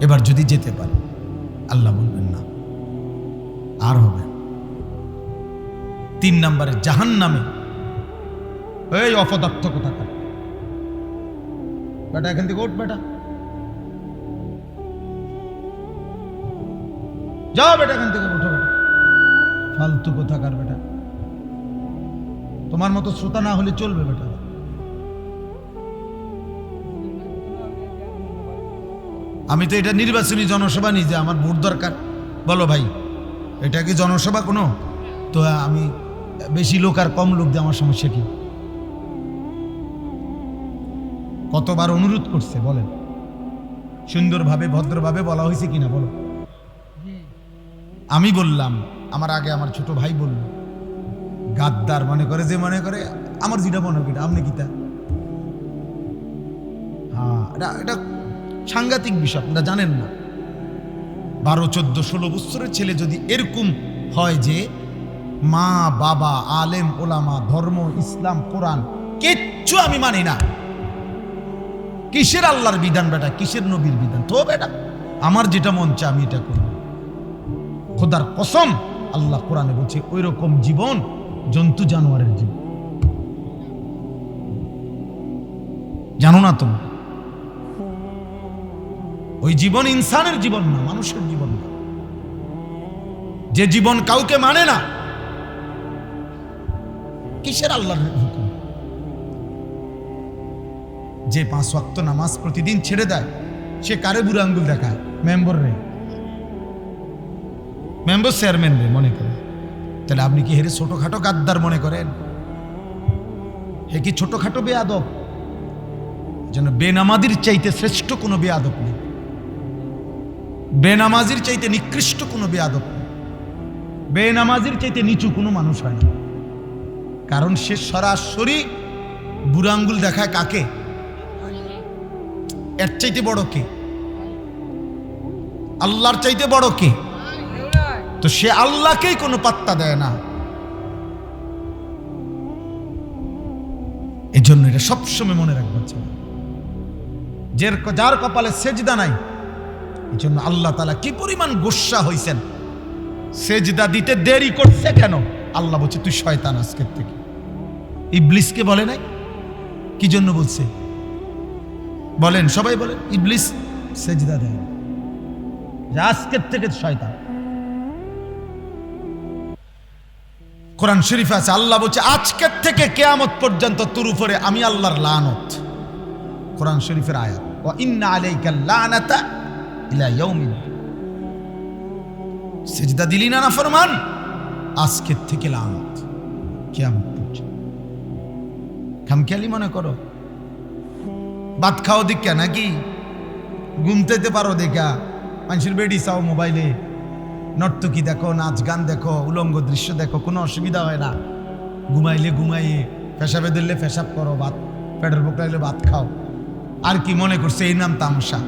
এবার যদি যেতে পারে, আল্লাহ বলবেন না, আর হবে। 3 নম্বরে জাহান্নামে, এই অপদার্থ কোথাকার বেটা, এখান থেকে ওঠ বেটা, যাও বেটা, এখান থেকে ওঠো বেটা, ফালতু কোথাকার বেটা, তোমার মতো শ্রোতা না হলে চলবে বেটা। আমি তো এটা নির্বাচনী জনসভা নিই যে আমার ভোট দরকার, বলো ভাই এটা কি জনসভা কোনো? তো আমি বেশি লোক আর কম লোক দিয়ে আমার সমস্যা কি? কতবার অনুরোধ করছে বলেন, সুন্দরভাবে ভদ্রভাবে বলা হয়েছে কিনা বলো? আমি বললাম, আমার আগে আমার ছোট ভাই বলল, গাদ্দার মনে করে, যে মনে করে আমার যেটা মনে হয় আপনি কিতা। হ্যাঁ, এটা সাংঘাতিক বিষয়, আপনারা জানেন না। 12, 14, 16 বছরের ছেলে যদি এরকম হয় যে মা বাবা আলেম ওলামা ধর্ম ইসলাম কোরআন কিচ্ছু আমি মানি না, কিসের আল্লাহর বিধান বেটা, কিসের নবীর বিধান, তো বেটা আমার যেটা মন চায় আমি এটা করব। খোদার কসম, আল্লাহ কোরআনে বলছে ওই রকম জীবন জন্তু জানোয়ারের জীবন। জানো না তুমি, ওই জীবন ইনসানের জীবন না, মানুষের জীবন না। যে জীবন কাউকে মানে না, কিসের আল্লাহর হুকুম? যে 5 ওয়াক্ত নামাজ প্রতিদিন ছেড়ে দেয়, সে কারে বুড়ো আঙ্গুল দেখায়? মেম্বার রে, মেম্বার চেয়ারম্যান রে মনে করে। তাহলে আপনি কি হেরে ছোটখাটো গাদ্দার মনে করেন? হে কি ছোটখাটো বেয়াদব? যেন বেনামাজির চাইতে শ্রেষ্ঠ কোনো বেয়াদব নেই, বেনামাজির চাইতে নিকৃষ্ট কোনো বেয়াদব নেই, বেনামাজির চাইতে নিচু কোনো মানুষ হয় না। কারণ সে সরাসরি বুড়ো আঙ্গুল দেখায় কাকে? এর চাইতে বড় কে? আল্লাহর চাইতে বড় কে? তো সে আল্লাহকেই কোনো পাত্তা দেয় না। এজন্য এটা সবসময় মনে রাখবার ছিল, যার কপালে সেজদা নাই, এই জন্য আল্লাহ তাআলা কি পরিমাণ গোস্সা হইছেন। সেজদা দিতে দেরি করছে কেন? আল্লাহ বলছে তুই শয়তান আজকের থেকে। ইবলিসকে বলে নাই? কি জন্য বলছে বলেন, সবাই বলেন। ইবলিস সেজদা দেয় যে আজকের থেকে শয়তান। কোরআন শরীফে আছে, আল্লাহ বলছে আজকের থেকে কিয়ামত পর্যন্ত তোর উপরে আমি আল্লাহর লানত। কোরআন শরীফের আয়াত, ওয়া ইন্না আলাইকাল লানাতা ইলা ইয়াউমিন। সিজদা দিলি না নাফরমান, আজকের থেকে লানত কিয়ামত পর্যন্ত। খামখেয়ালি মনে করো? ভাত খাও দেখা নাকি? ঘুমতেতে পারো দেখা? মানুষের বেডি চাও মোবাইলে, নর্তকী দেখো, নাচ গান দেখো, উলঙ্গ দৃশ্য দেখো, কোনো অসুবিধা হয় না। ঘুমাইলে ঘুমাইয়ে, পেশাবে দিলে পেশাব করো, ভাত পেটের ভোক লাগলে ভাত খাও। আর কি মনে করছে এই নাম তামাশা?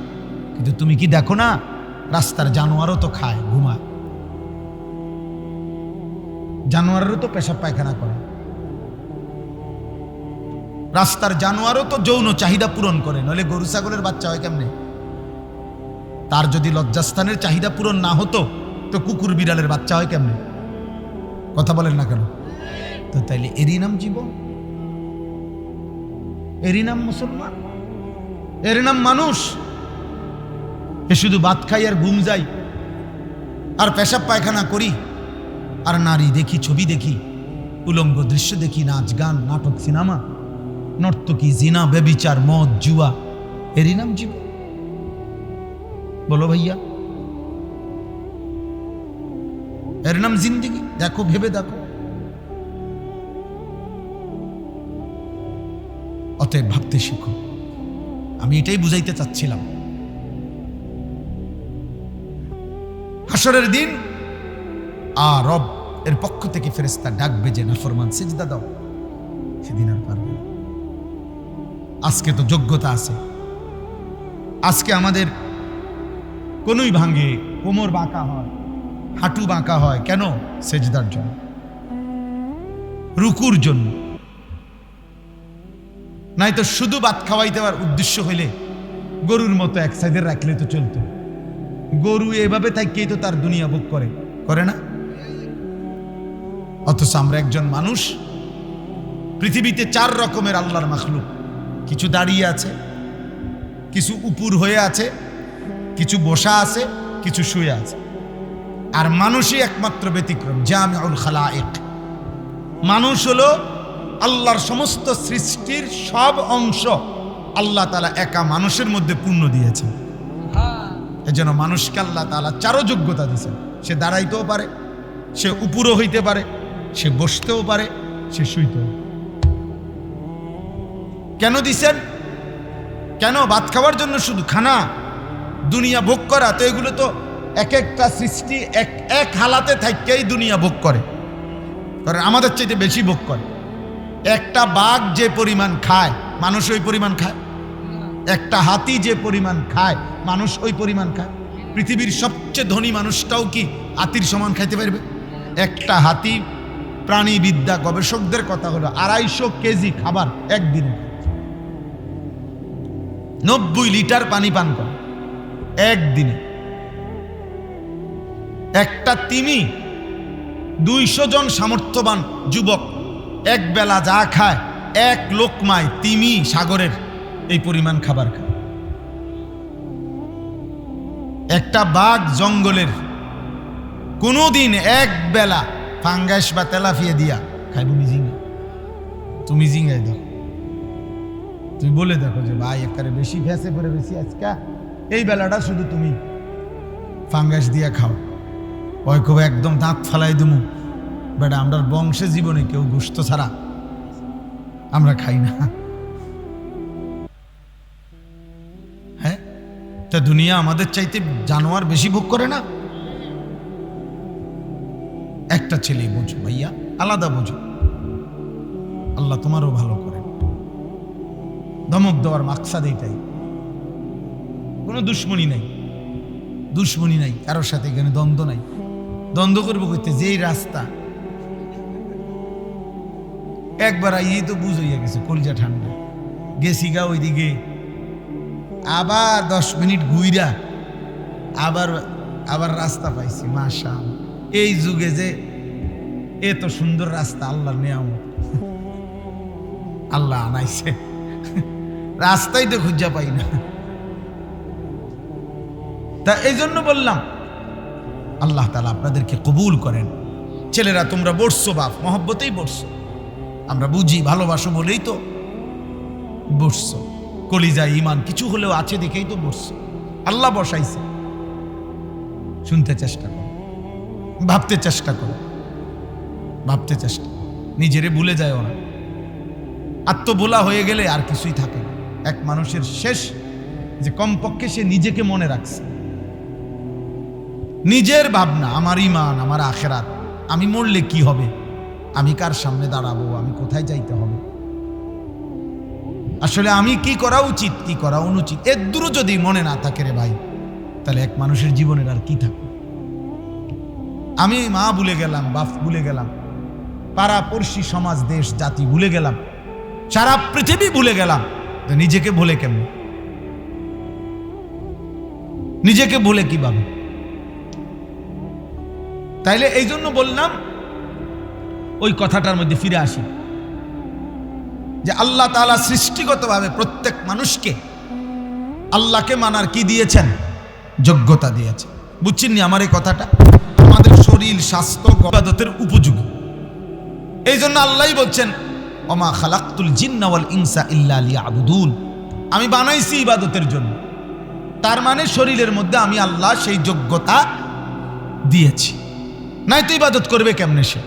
কিন্তু তুমি কি দেখো না রাস্তার জানোয়ারও তো খায়, ঘুমায়। জানোয়ারেরও তো পেশাব পায়খানা করে। রাস্তার জানোয়ারও তো যৌন চাহিদা পূরণ করে, নইলে গরু ছাগলের বাচ্চা হয় কেমনে? তার যদি লজ্জাস্থানের চাহিদা পূরণ না হতো তো কুকুর বিড়ালের বাচ্চা হয় কেমনে? কথা বলেন না কেন? তো তাইলে এরই নাম জীবন, এরই নাম মুসলমান, এর নাম মানুষ। এ শুধু ভাত খাই আর ঘুম যাই আর পেশাব পায়খানা করি আর নারী দেখি, ছবি দেখি, উলঙ্গ দৃশ্য দেখি, নাচ গান, নাটক, সিনেমা, নর্তকী, জিনা, ব্যভিচার, মদ, জুয়া, এরই নাম জীবন? বলো ভাইয়া, এর নাম জিন্দেগি? দেখো, ভেবে দেখো। অতএব ভাবতে শিখো। আমি এটাই বুঝাইতে চাচ্ছিলাম। হাসরের দিন রব এর পক্ষ থেকে ফেরেশতা ডাকবে যে নাফরমান সিজদা দাও, সেদিন আর পারবে না। আজকে তো যোগ্যতা আছে, আজকে আমাদের কোনই ভাঙে, কোমর বাঁকা হয়, হাঁটু বাঁকা হয় কেন? সেজদার জন্য, রুকুর জন্য। নাই তো শুধু ভাত খাওয়াইতে দেওয়ার উদ্দেশ্য হইলে গরুর মতো এক সাইডে রাখলে তো চলতো। গরু এভাবে থাকেই তো তার দুনিয়া ভোগ করে, করে না? অথচ আমরা একজন মানুষ, পৃথিবীতে 4 রকমের আল্লাহর মাখলুক। কিছু দাঁড়িয়ে আছে, কিছু উপুর হয়ে আছে, কিছু বসা আছে, কিছু শুয়ে আছে। আর মানুষই একমাত্র ব্যতিক্রম, জামিউল খালায়েক। মানুষ হলো আল্লাহর সমস্ত সৃষ্টির সব অংশ আল্লাহ তাআলা একা মানুষের মধ্যে পূর্ণ দিয়েছেন। এজন্য মানুষকে আল্লাহ তাআলা 4 যোগ্যতা দিয়েছেন। সে দাঁড়াইতেও পারে, সে উপরও হইতে পারে, সে বসতেও পারে, সে শুইতেও। কেন দিছেন? কেন? ভাত খাওয়ার জন্য শুধু? খানা দুনিয়া ভোগ করা তো এগুলো তো এক একটা সৃষ্টি এক হালাতে থাকেই দুনিয়া ভোগ করে, কারণ আমাদের চাইতে বেশি ভোগ করে। একটা বাঘ যে পরিমাণ খায়, মানুষ ওই পরিমাণ খায়। একটা হাতি যে পরিমাণ খায়, মানুষ ওই পরিমাণ খায়। পৃথিবীর সবচেয়ে ধনী মানুষটাও কি হাতির সমান খাইতে পারবে? একটা হাতি, প্রাণীবিদ্যা গবেষকদের কথা হলো 250 কেজি খাবার একদিনে, 90 লিটার পানি পান করে একদিনে। একটা তিমি 200 জন সামর্থ্যবান যুবক এক বেলা যা খায়, 1 লোকমায় তিমি সাগরের এই পরিমাণ খাবার খায়। একটা বাঘ জঙ্গলের কোনোদিন এক বেলা ফাঙ্গাস বা তেলাফিয়া দিয়া খাইব মিজিঙ্গা? তুমি জিঙ্গাই দাও, তুমি বলে দেখো যে ভাই একারে বেশি ভেসে পড়ে বেশি আজকা এই বেলাটা শুধু তুমি ফাঙ্গাস দিয়া খাও। ওই কবে একদম দাঁত ফালাই দেবো বেটা, আমরা বংশে জীবনে কেউ গোশত ছাড়া আমরা খাই না। হ্যাঁ, তা দুনিয়া আমাদের চাইতে জানোয়ার বেশি ভোগ করে না? একটা ছেলে বোঝো ভাইয়া, আলাদা বোঝো। আল্লাহ তোমারও ভালো করে। ধমক দেওয়ার মাকসাদ এইটাই, কোনো দুশ্মনী নাই, দুশ্মনী নাই কারোর সাথে, এখানে দ্বন্দ্ব নাই। দ্বন্দ্ব করবো করতে যেই রাস্তা একবার আইয়ে তো বুঝ হইয়া গেছে, কলিজা ঠান্ডা। গেছি গা ওইদিকে, আবার 10 মিনিট ঘুইরা আবার আবার রাস্তা পাইছি। মাশাআল্লাহ, এই যুগে যে এত সুন্দর রাস্তা আল্লাহর নিয়ামত। আল্লাহ আনাইছে, রাস্তাই তো খুঁজা পাই না। তা এই জন্য বললাম আল্লাহ তাআলা আপনাদেরকে কবুল করেন। ছেলেরা তোমরা বসছো, বাপ মহব্বতেই বসছো, আমরা বুঝি ভালোবাসো বলেই তো বসছো, কলিজায় ঈমান কিছু হলেও আছে দেখেই তো বসছো। আল্লাহ বসাইছে। শুনতে চেষ্টা করো, ভাবতে চেষ্টা করো, ভাবতে চেষ্টা, নিজেরে ভুলে যায় না। আত্মভোলা হয়ে গেলে আর কিছুই থাকে না। এক মানুষের শেষ যে কমপক্ষে সে নিজেকে মনে রাখছে, নিজের ভাবনা, আমার ঈমান, আমার আখিরাত, আমি মরলে কি হবে, আমি কার সামনে দাঁড়াবো, আমি কোথায় যাইতে হবে, আসলে আমি কি করা উচিত কি করা অনুচিত, এর দূরও যদি মনে না থাকে রে ভাই, তাহলে এক মানুষের জীবনের আর কি থাকে। আমি মা ভুলে গেলাম, বাপ ভুলে গেলাম, পাড়া পড়শি, সমাজ, দেশ, জাতি ভুলে গেলাম, সারা পৃথিবী ভুলে গেলাম, তো নিজেকে ভুলে কেমন, নিজেকে ভুলে কিভাবে? তাইলে এই জন্য বললাম ওই কথাটার মধ্যে ফিরে আসি যে আল্লাহ তাআলা সৃষ্টিগতভাবে প্রত্যেক মানুষকে আল্লাহকে মানার কি দিয়েছেন? যোগ্যতা দিয়েছে। বুঝছেননি আমার এই কথাটা? আমাদের শরীর, স্বাস্থ্য ইবাদতের উপযোগী। এই জন্য আল্লাহই বলছেন ওমা খালাকতুল জিন্না ওয়াল ইনসা ইল্লা লিয়াবুদুন, আমি বানাইছি ইবাদতের জন্য। তার মানে শরীরের মধ্যে আমি আল্লাহ সেই যোগ্যতা দিয়েছি, নাই তো ইবাদত করবে কেমনে সে?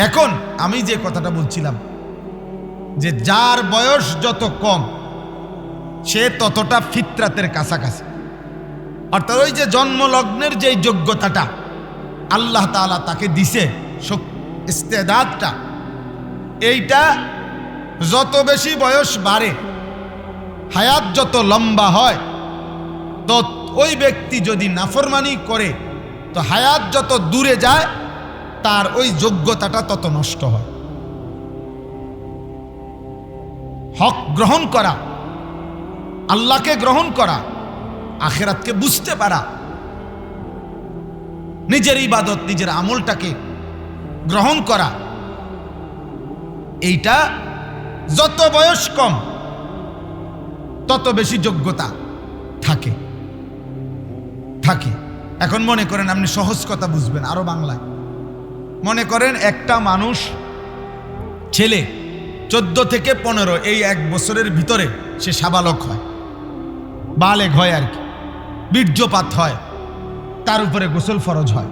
এখন আমি যে কথাটা বলছিলাম যে যার বয়স যত কম সে ততটা ফিতরাতের কাছাকাছি, অর্থাৎ ওই যে জন্মলগ্নের যে যোগ্যতাটা আল্লাহ তাআলা তাকে দিছে, ইস্তেদাদটা, এইটা যত বেশি বয়স বাড়ে, হায়াত যত লম্বা হয়, তো ওই ব্যক্তি যদি নাফরমানি করে তো হায়াত যত দূরে যায় তার ওই যোগ্যতাটা তত নষ্ট হয়। হক গ্রহণ করা, আল্লাহকে গ্রহণ করা, আখিরাতকে বুঝতে পারা, নিজের ইবাদত, নিজের আমলটাকে গ্রহণ করা, এইটা যত বয়স কম তত বেশি যোগ্যতা থাকে। এখন মনে করেন, আপনি সহজ কথা বুঝবেন আরো বাংলায়। মনে করেন একটা মানুষ, ছেলে 14 থেকে 15, এই 1 বছরের ভিতরে সে সাবালক হয়, বালেগ হয় আর কি, বীর্যপাত হয়, তার উপরে গোসল ফরজ হয়।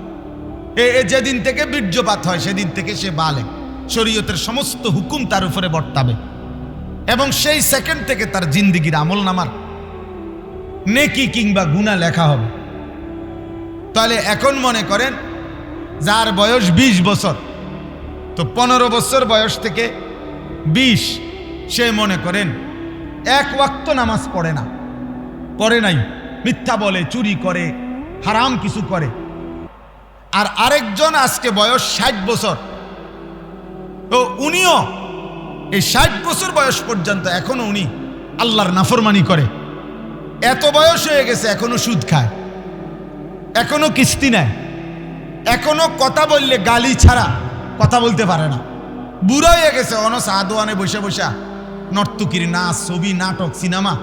যেদিন থেকে বীর্যপাত হয় সেদিন থেকে সে বালেগ, শরীয়তের সমস্ত হুকুম তার উপরে বর্তাবে, এবং সেই সেকেন্ড থেকে তার জিন্দেগির আমল নামার নেকি কিংবা গুনাহ লেখা হবে। তাহলে এখন মনে করেন যার বয়স 20 বছর, তো 15 বছর বয়স থেকে 20, সে মনে করেন 1 ওয়াক্ত নামাজ পড়ে না, পড়ে নাই, মিথ্যা বলে, চুরি করে, হারাম কিছু করে। আর আরেকজন আজকে বয়স 60 বছর, তো উনিও এই 60 বছর বয়স পর্যন্ত এখনো উনি আল্লাহর নাফরমানি করে। এত বয়স হয়ে গেছে এখনো সুদ খায়, এখনো কিস্তি নেয়, এখনো কথা বললে গালি ছাড়া কথা বলতে পারে না, বুড়া হয়ে গেছে। সাদোয়ানে বসে বসে নর্তকীর নাচ, ছবি, নাটক, সিনেমা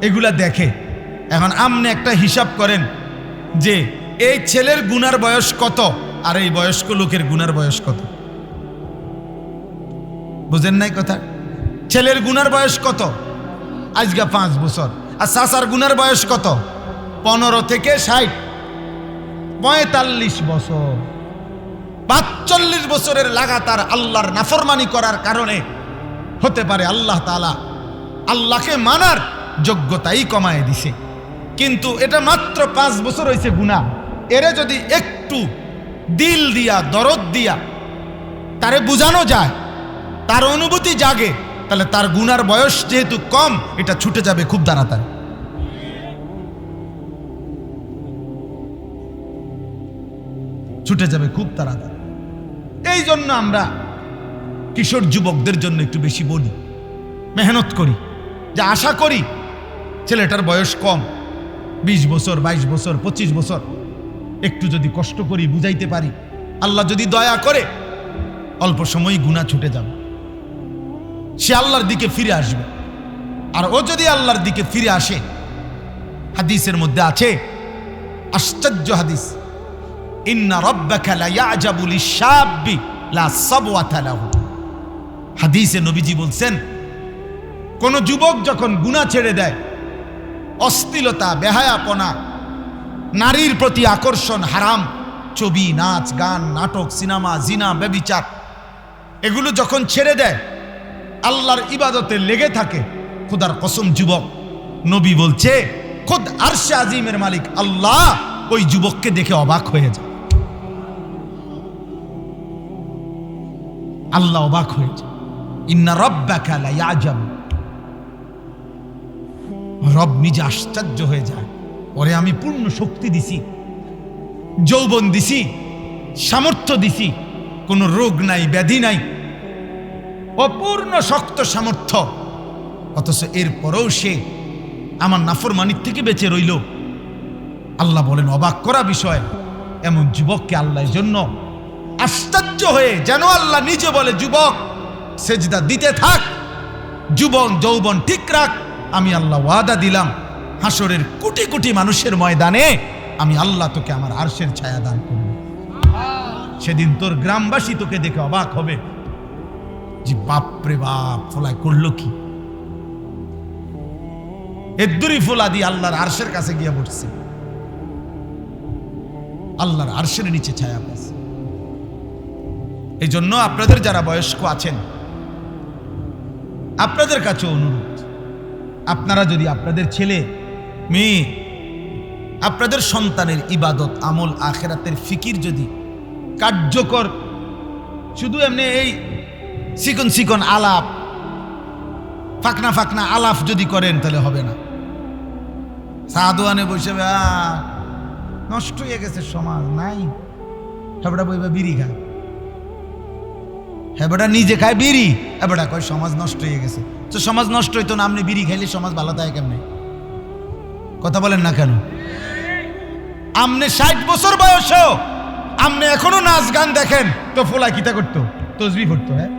এগুলা দেখে। এখন আপনি একটা হিসাব করেন যে এই ছেলের গুনার বয়স কত আর এই বয়স্ক লোকের গুনার বয়স কত? বুঝেন নাই কথা? ছেলের গুনার বয়স কত? আজকে 5 বছর। আর চাচার গুনার বয়স কত? 15 থেকে 60, 45 বছর। 45 বছরের লাগাতার আল্লাহর নাফরমানি করার কারণে হতে পারে আল্লাহ তাআলা আল্লাহকে মানার যোগ্যতাই কমায় দিছে, কিন্তু এটা মাত্র 5 বছর হয়েছে গুনাহ। এরে যদি একটু দিল দিয়া, দরদ দিয়া তারে বুঝানো যায়, তার অনুভূতি জাগে, তাহলে তার গুনার বয়স যেহেতু কম, এটা ছুটে যাবে খুব তাড়াতাড়ি। ছুটে যাবে খুব তাড়াতাড়ি। এই জন্য আমরা কিশোর যুবকদের জন্য একটু বেশি বলি, মেহনত করি, যে আশা করি ছেলেটার বয়স কম, 20 বছর, 22 বছর, 25 বছর, একটু যদি কষ্ট করি, বুঝাইতে পারি, আল্লাহ যদি দয়া করে অল্প সময় গুনাহ ছুটে যাবে, সে আল্লাহর দিকে ফিরে আসবে। আর ও যদি আল্লাহর দিকে ফিরে আসে, হাদিসের মধ্যে আছে, আশ্চর্য হাদিস, ইন্না রাব্বাকা লা ইয়াজাবু লিশ-শাবি লা সাবওয়াতা লাহু। হাদিসে নবীজি বলছেন, কোন যুবক যখন গুনাহ ছেড়ে দেয়, অশ্লীলতা, বেহায়াপনা, নারীর প্রতি আকর্ষণ, হারাম ছবি, নাচ, গান, নাটক, সিনেমা, জিনা, ব্যভিচার, এগুলো যখন ছেড়ে দেয়, আল্লাহর ইবাদতে লেগে থাকে, খোদার কসম যুবক, নবী বলছে খুদ আরশে আজিমের মালিক আল্লাহ ওই যুবককে দেখে অবাক হয়ে যায়। আল্লাহ অবাক হয়ে যায়। ইন্না রাব্বাকা লা ইয়াজাবু, রব নিজে আশ্চর্য হয়ে যায়, ওরে আমি পূর্ণ শক্তি দিছি, যৌবন দিছি, সামর্থ্য দিছি, কোনো রোগ নাই, ব্যাধি নাই, অপূর্ণ শক্ত সামর্থ্য, অথচ এরপরেও সে আমার নাফরমানির থেকে বেঁচে রইল। আল্লাহ বলেন, অবাক করা বিষয়, এমন যুবককে আল্লাহর জন্য আশ্চর্য হয়ে, যেন আল্লাহ নিজে বলে, যুবক সেজদা দিতে থাক, যৌবন ঠিক রাখ, আমি আল্লাহ ওয়াদা দিলাম হাসরের কোটি কোটি মানুষের ময়দানে আমি আল্লাহ তোকে আমার আরশের ছায়া দান করব। সেদিন তোর গ্রামবাসী তোকে দেখে অবাক হবে যে বাপরে বাপ, ফোলাই করলো কি, এদ্দুরি ফোলা দিয়ে আল্লাহর আরশের কাছে গিয়ে বসছে, আল্লাহর আরশের নিচে ছায়া পাচ্ছে। এই জন্য আপনাদের যারা বয়স্ক আছেন, আপনাদের কাছে অনুরোধ, আপনারা যদি আপনাদের ছেলে মেয়ে, আপনাদের সন্তানের ইবাদত, আমল, আখেরাতের ফিকির যদি কার্যকর, শুধু এমনি এই চিকন চিকন আলাপ, ফাকনা ফাকনা আলাপ যদি করেন, তাহলে হবে না। সাদোয়ানে বসে নষ্ট হয়ে গেছে সমাজ, নাই হেবড়া বইবা বিড়ি খায়, হেবড়া নিজে খায় বিড়ি, হেবড়া কয় সমাজ নষ্ট হয়ে গেছে। তো সমাজ নষ্ট হইতো না, আপনি বিড়ি খাইলে সমাজ ভালো থাকে কেমনে? কথা বলেন না কেন? আমনে 60 বছর বয়স, আমনে এখনো নাচ গান দেখেন, তো ফোলা কিতা করতো? তসবি পড়তো। হ্যাঁ,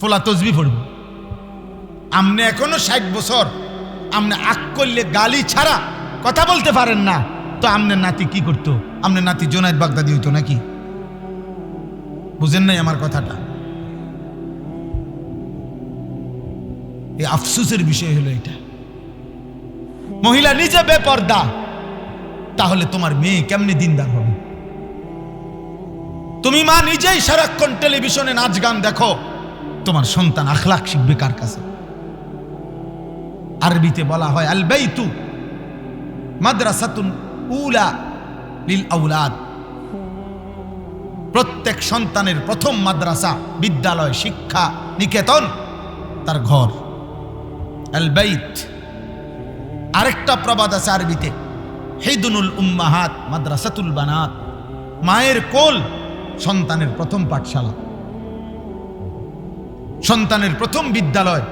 ফোলা তসবি পড়বো। আমনে এখনো 60 বছর, আমনে আক করলে গালি ছাড়া কথা বলতে পারেন না, তো আমনের নাতি কি করতো? আমনের নাতি জোনায়েদ বাগদাদি হইতো নাকি? বুঝেন নাই আমার কথাটা? এই আফসোসের বিষয় হলো এটা। মহিলা নিজে বেপর্দা, তাহলে তোমার মেয়ে কেমনে দিনদার হবে? তুমি মা নিজেই সারাক্ষণ টেলিভিশনে নাচ গান দেখো, তোমার সন্তান আখলাক শিখবে কার কাছে? আরবিতে বলা হয় আল বাইতু মাদ্রাসাতুন উলা লিল আওলাদ, প্রত্যেক সন্তানের প্রথম মাদ্রাসা, বিদ্যালয়, শিক্ষা নিকেতন তার ঘর, আল বাইত। আরেকটা প্রবাদ আছে আরবিতে, হিদুনুল উম্মাহাত মাদ্রাসাতুল বানাত, মায়ের কোল সন্তানের প্রথম পাঠশালা, সন্তানের প্রথম বিদ্যালয়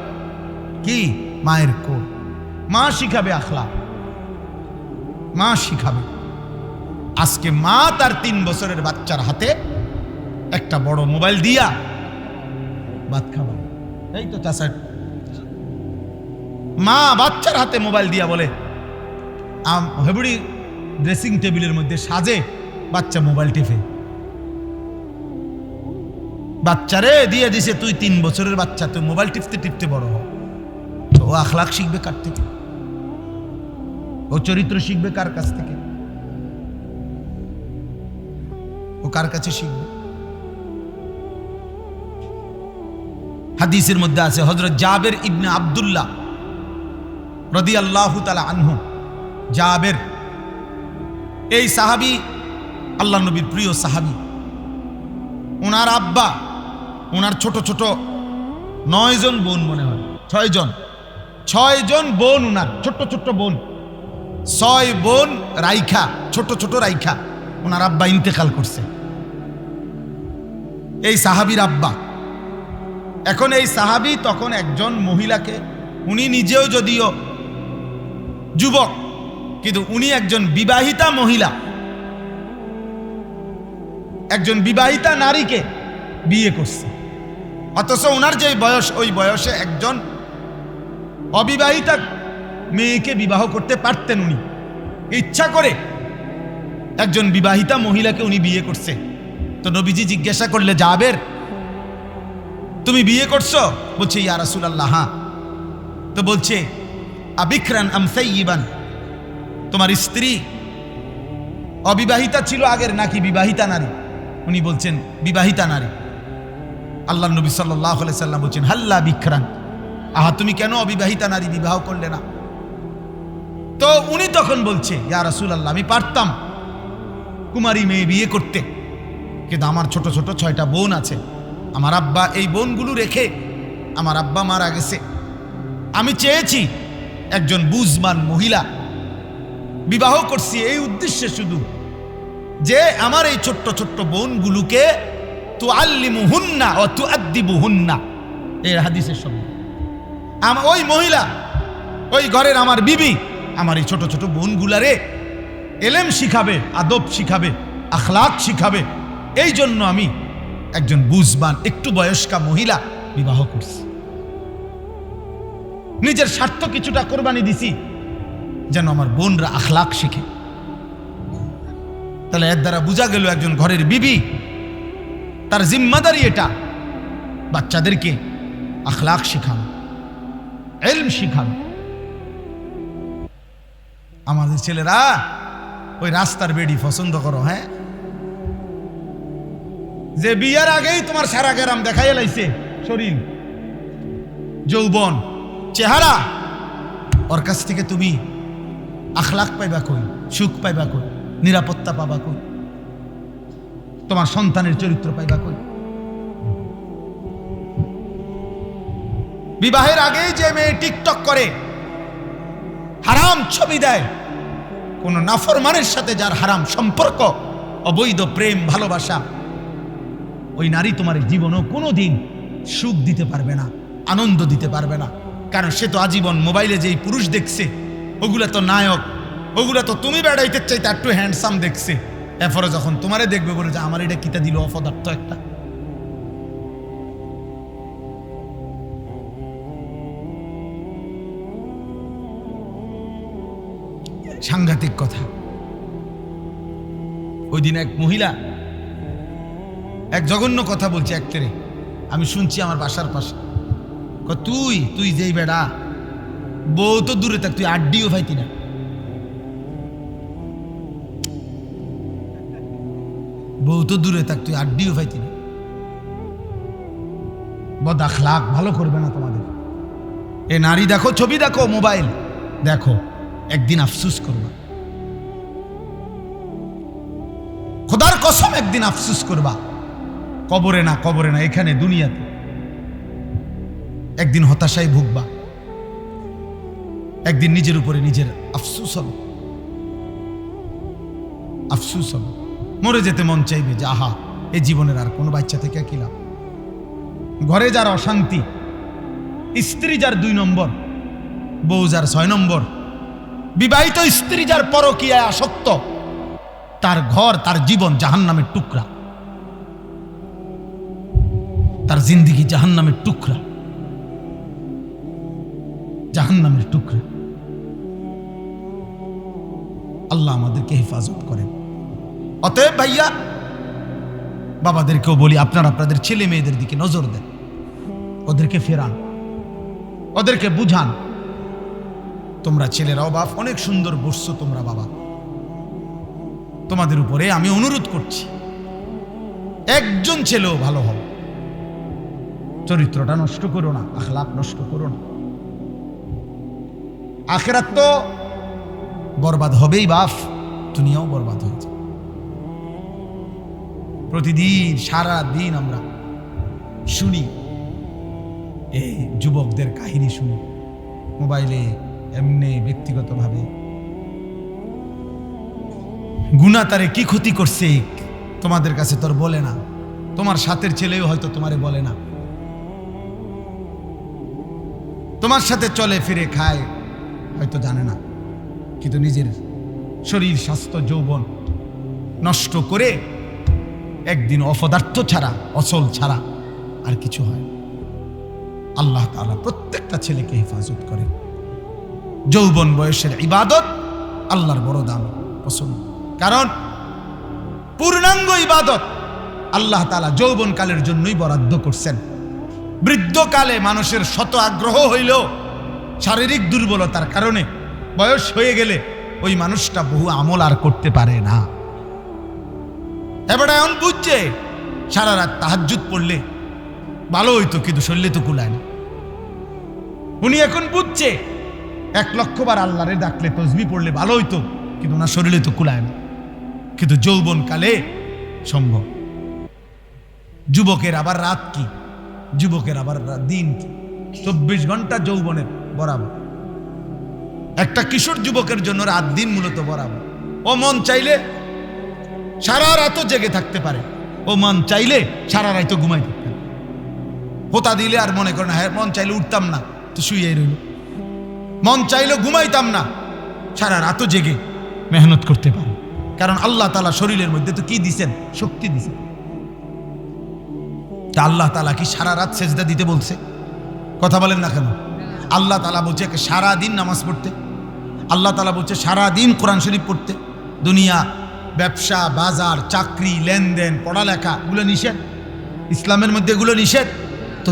কি? মায়ের কোল। মা শিখাবে আখলাক, মা শিখাবে। আজকে মা তার 3 বছরের বাচ্চার হাতে একটা বড় মোবাইল দিয়া ভাত খাবে। এই তো চাষা, মা বাচ্চার হাতে মোবাইল দিয়া বলে, হেবুড়ি ড্রেসিং টেবিলের মধ্যে সাজে, বাচ্চা মোবাইল টিপে। বাচ্চারে দিয়ে দিছে, তুই 3 বছরের বাচ্চা, তুই মোবাইল টিপতে টিপতে বড় হ। ও আখলাক শিখবে কার থেকে? ও চরিত্র শিখবে কার কাছ থেকে? ও কার কাছে শিখবে? হাদিসের মধ্যে আছে, হযরত জাবের ইবনে আব্দুল্লাহ রাদিয়াল্লাহু তাআলা আনহু, জাবের এই সাহাবী আল্লাহ নবীর প্রিয় সাহাবী। ওনার আব্বা, ওনার ছোট ছোট 9 জন বোন, মনে হয় 6 জন বোন, ওনার ছোট্ট ছোট্ট বোন, 6 বোন রাইখা, ছোট ছোট রাইখা ওনার আব্বা ইন্তেকাল করছে। এই সাহাবীর আব্বা। এখন এই সাহাবী তখন একজন মহিলাকে, উনি নিজেও যদিও যুবক, কিন্তু উনি একজন বিবাহিতা মহিলা, একজন বিবাহিতা নারীকে বিয়ে করছে। অথচ ওনার যে বয়স, ওই বয়সে একজন অবিবাহিতা মেয়েকে বিবাহ করতে পারতেন। উনি ইচ্ছা করে একজন বিবাহিতা মহিলাকে উনি বিয়ে করছে। তো নবীজি জিজ্ঞাসা করলে, জাবের তুমি বিয়ে করছো? বলছে, ইয়া রাসূলুল্লাহ, হ্যাঁ। তো বলছে, আবিকরান আম সাইয়িবান, তোমার স্ত্রী অবিবাহিতা ছিল আগের নাকি বিবাহিতা নারী? উনি বলছেন বিবাহিতা নারী। আল্লাহ নবী সাল্লাল্লাহু আলাইহি সাল্লাম বলছেন, হাল্লা বিকরান, আহা তুমি কেন অবিবাহিতা নারী বিবাহ করলে না? তো উনি তখন বলছে, ইয়া রাসূলুল্লাহ, আমি পারতাম কুমারী মেয়ে বিয়ে করতে, কিন্তু আমার ছোট ছোট 6টা বোন আছে। আমার আব্বা এই বোনগুলো রেখে আমার আব্বা মারা গেছে। আমি চেয়েছি একজন বুঝমান মহিলা বিবাহ করছি এই উদ্দেশ্যে শুধু, যে আমার এই ছোট্ট ছোট্ট বোনগুলোকে তুআল্লিমুহুন্না ওয়া তুআদ্দিবুহুন্না, এই হাদিসের শব্দ। ওই মহিলা, ওই ঘরের আমার বিবি আমার এই ছোট ছোট বোনগুলারে এলেম শিখাবে, আদব শিখাবে, আখলাক শিখাবে। এই জন্য আমি একজন বুঝবান একটু বয়স্কা মহিলা বিবাহ করছি। নিজের স্বার্থ কিছুটা কোরবানি দিছি যেন আমার বোনরা আখলাক শিখে। তাহলে এর দ্বারা বোঝা গেল একজন ঘরের বিবি, তার জিম্মাদারি এটা বাচ্চাদেরকে আখলাক শিখানো, ইলম শিখানো। আমাদের ছেলেরা ওই রাস্তার বেড়ি পছন্দ করো, হ্যাঁ, যে বিয়ের আগেই তোমার সারা গেরাম দেখাই লাইছে, শরীর, যৌবন, চেহারা, ওর কাছ থেকে তুমি আখলাক পাইবা কই, সুখ পাইবা কই, নিরাপত্তা পাবা কই, তোমার সন্তানের চরিত্র পাইবা কই? বিবাহের আগেই যে মেয়ে টিকটক করে, হারাম ছবি দেয়, কোন নাফরমানের সাথে যার হারাম সম্পর্ক, অবৈধ প্রেম ভালোবাসা, ওই নারী তোমার জীবনও কোনোদিন সুখ দিতে পারবে না, আনন্দ দিতে পারবে না। কারণ সে তো আজীবন মোবাইলে যেই পুরুষ দেখছে, ওগুলা তো নায়ক, ওগুলা তো তুমি বেড়াইতে চাইতে একটু হ্যান্ডসাম দেখছে। এরপরে যখন তোমারে দেখবে বলে যে আমার এটা কিতা দিল অপদার্থ একটা। সাংঘাতিক কথা। ওই দিন এক মহিলা এক জঘন্য কথা বলছে এক তেরে, আমি শুনছি আমার বাসার পাশে। তুই যেই বেড়া, বউ তো দূরে থাক, তুই আড্ডিও পাইতি না। বউ তো দূরে থাক, তুই আড্ডিও পাইতি না। বদ আখলাক ভালো করবে না তোমাদের। এ নারী দেখো, ছবি দেখো, মোবাইল দেখো, একদিন আফসুস করবা, খোদার কসম একদিন আফসুস করবা। কবরে না, কবরে না, এখানে দুনিয়াতে একদিন হতাশায় ভুগবা, একদিন নিজের উপরে নিজের আফসুস হবে, আফসুস হবে। মরে যেতে মন চাইবে যে আহা, এই জীবনের আর কোনো বাচ্চা থেকে কি লাভ। ঘরে যার অশান্তি, স্ত্রী যার 2 নম্বর, বউ যার 6 নম্বর, বিবাহিত স্ত্রী যার পরকীয়ায় আসক্ত, তার ঘর, তার জীবন জাহান্নামের টুকরা, তার জিন্দেগি জাহান্নামের টুকরা, জাহান্নামের টুকরা। আল্লাহ আমাদেরকে হেফাজত করেন। অতএব ভাইয়া, বাবাদেরকেও বলি, আপনারা আপনাদের ছেলে মেয়েদের দিকে নজর দেন, ওদেরকে ফেরান, ওদেরকে বুঝান। তোমরা ছেলেরাও বাপ অনেক সুন্দর বসছো তোমরা বাবা, তোমাদের উপরে আমি অনুরোধ করছি, একজন ছেলেও ভালো হও, চরিত্রটা নষ্ট করো না, আখলাক নষ্ট করো না। আখিরাত তো বরবাদ হবেই বাপ, দুনিয়াও বরবাদ হয়েছে। প্রতিদিন সারা দিন আমরা শুনি, এই যুবকদের কাহিনী শুনি মোবাইলে, এমনি ব্যক্তিগতভাবে। গুনাহ তারে কি ক্ষতি করছে তোমাদের কাছে তোর বলে না, তোমার সাথের ছেলেও হয়তো তোমারে বলে না, তোমার সাথে চলে ফিরে খায় হয়তো জানে না, কিন্তু নিজের শরীর স্বাস্থ্য যৌবন নষ্ট করে একদিন অপদার্থ ছাড়া অচল ছাড়া আর কিছু হয়। আল্লাহ তাআলা প্রত্যেকটা ছেলেকে হেফাজত করে। যৌবন বয়সের ইবাদত আল্লাহর বড় দাম পছন্দ, কারণ পূর্ণাঙ্গ ইবাদত আল্লাহ তাআলা যৌবন কালের জন্যই বরাদ্দ করছেন। বৃদ্ধকালে মানুষের শত আগ্রহ হইলেও শারীরিক দুর্বলতার কারণে বয়স হয়ে গেলে ওই মানুষটা বহু আমল আর করতে পারে না। এবার এখন বুঝছে সারা রাত তাহাজ্জুদ পড়লে ভালো হইতো, কিন্তু শরীরে তো কুলায় না। উনি এখন বুঝছে 1,00,000 বার আল্লাহরে ডাকলে তসবিহ পড়লে ভালো হইতো, কিন্তু ওনার শরীরে তো কুলায় না। কিন্তু যৌবন কালে সম্ভব। যুবকের আবার রাত কি, যুবকের আবার দিন কি, 24 ঘন্টা যৌবনের বরাবর। একটা কিশোর যুবকের জন্য রাত দিন মূলত বরাবর। ও মন চাইলে সারা রাতও জেগে থাকতে পারে, ও মন চাইলে সারা রাত ঘুমাই থাকতে পারে। হোতা দিলে আর মনে করে না হ্যাঁ মন চাইলে উঠতাম না তো শুয়ে রইল, মন চাইলে ঘুমাইতাম না, সারা রাতও জেগে মেহনত করতে পারে। কারণ আল্লাহ তাআলা শরীরের মধ্যে তো কি দিছেন, শক্তি দিছেন। তা আল্লাহ তাআলা কি সারা রাত সেজদা দিতে বলছে? কথা বলেন না কেন? আল্লাহ তাআলা বলছে সারা দিন নামাজ পড়তে, আল্লাহ তাআলা বলছে সারা দিন কোরআন শরীফ পড়তে। দুনিয়া, ব্যবসা, বাজার, চাকরি, লেনদেন, পড়ালেখা এগুলো নিষেধ, ইসলামের মধ্যে এগুলো নিষেধ। তো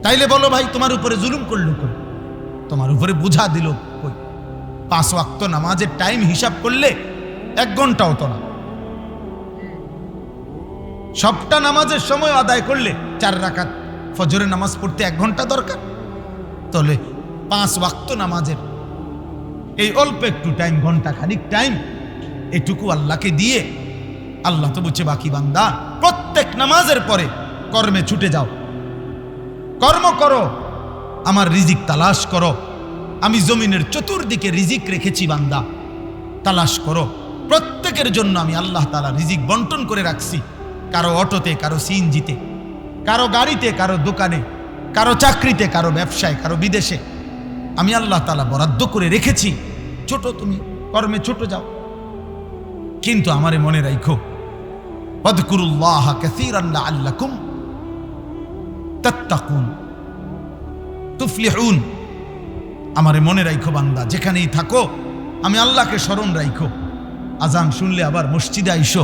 তাইলে বলো ভাই তোমার উপরে জুলুম করলো কই, তোমার উপরে বোঝা দিল কই? 5 ওয়াক্ত নামাজের টাইম হিসাব করলে 1 ঘন্টাও তো না। সবটা নামাজের সময় আদায় করলে 4 রাকাত ফজরের নামাজ পড়তে 1 ঘন্টা দরকার। তাহলে 5 ওয়াক্ত নামাজের এই অল্প একটু টাইম, ঘন্টা খানিক টাইম, এটুকু আল্লাহকে দিয়ে আল্লাহ তো বলছে বাকি বান্দা প্রত্যেক নামাজের পরে কর্মে ছুটে যাও, কর্ম করো, আমার রিজিক তালাশ করো। আমি জমিনের চতুর্দিকে রিজিক রেখেছি বান্দা, তালাশ করো। প্রত্যেকের জন্য আমি আল্লাহ তাআলা রিজিক বন্টন করে রাখছি। কারো অটোতে, কারো সিএনজিতে, কারো গাড়িতে, কারো দোকানে, কারো চাকরিতে, কারো ব্যবসায়, কারো বিদেশে আমি আল্লাহ তাআলা বরাদ্দ করে রেখেছি। ছোট তুমি কর্মে ছোট যাও, কিন্তু আমারে মনে রাখো ওয়াযকুরুল্লাহা কাসীরান লাআল্লাকুম তাত্তাকুন তুফলিহুন। আমারে মনে রাখো বান্দা, যেখানেই থাকো আমি আল্লাহকে স্মরণ রাখো। আজান শুনলে আবার মসজিদে আইসো,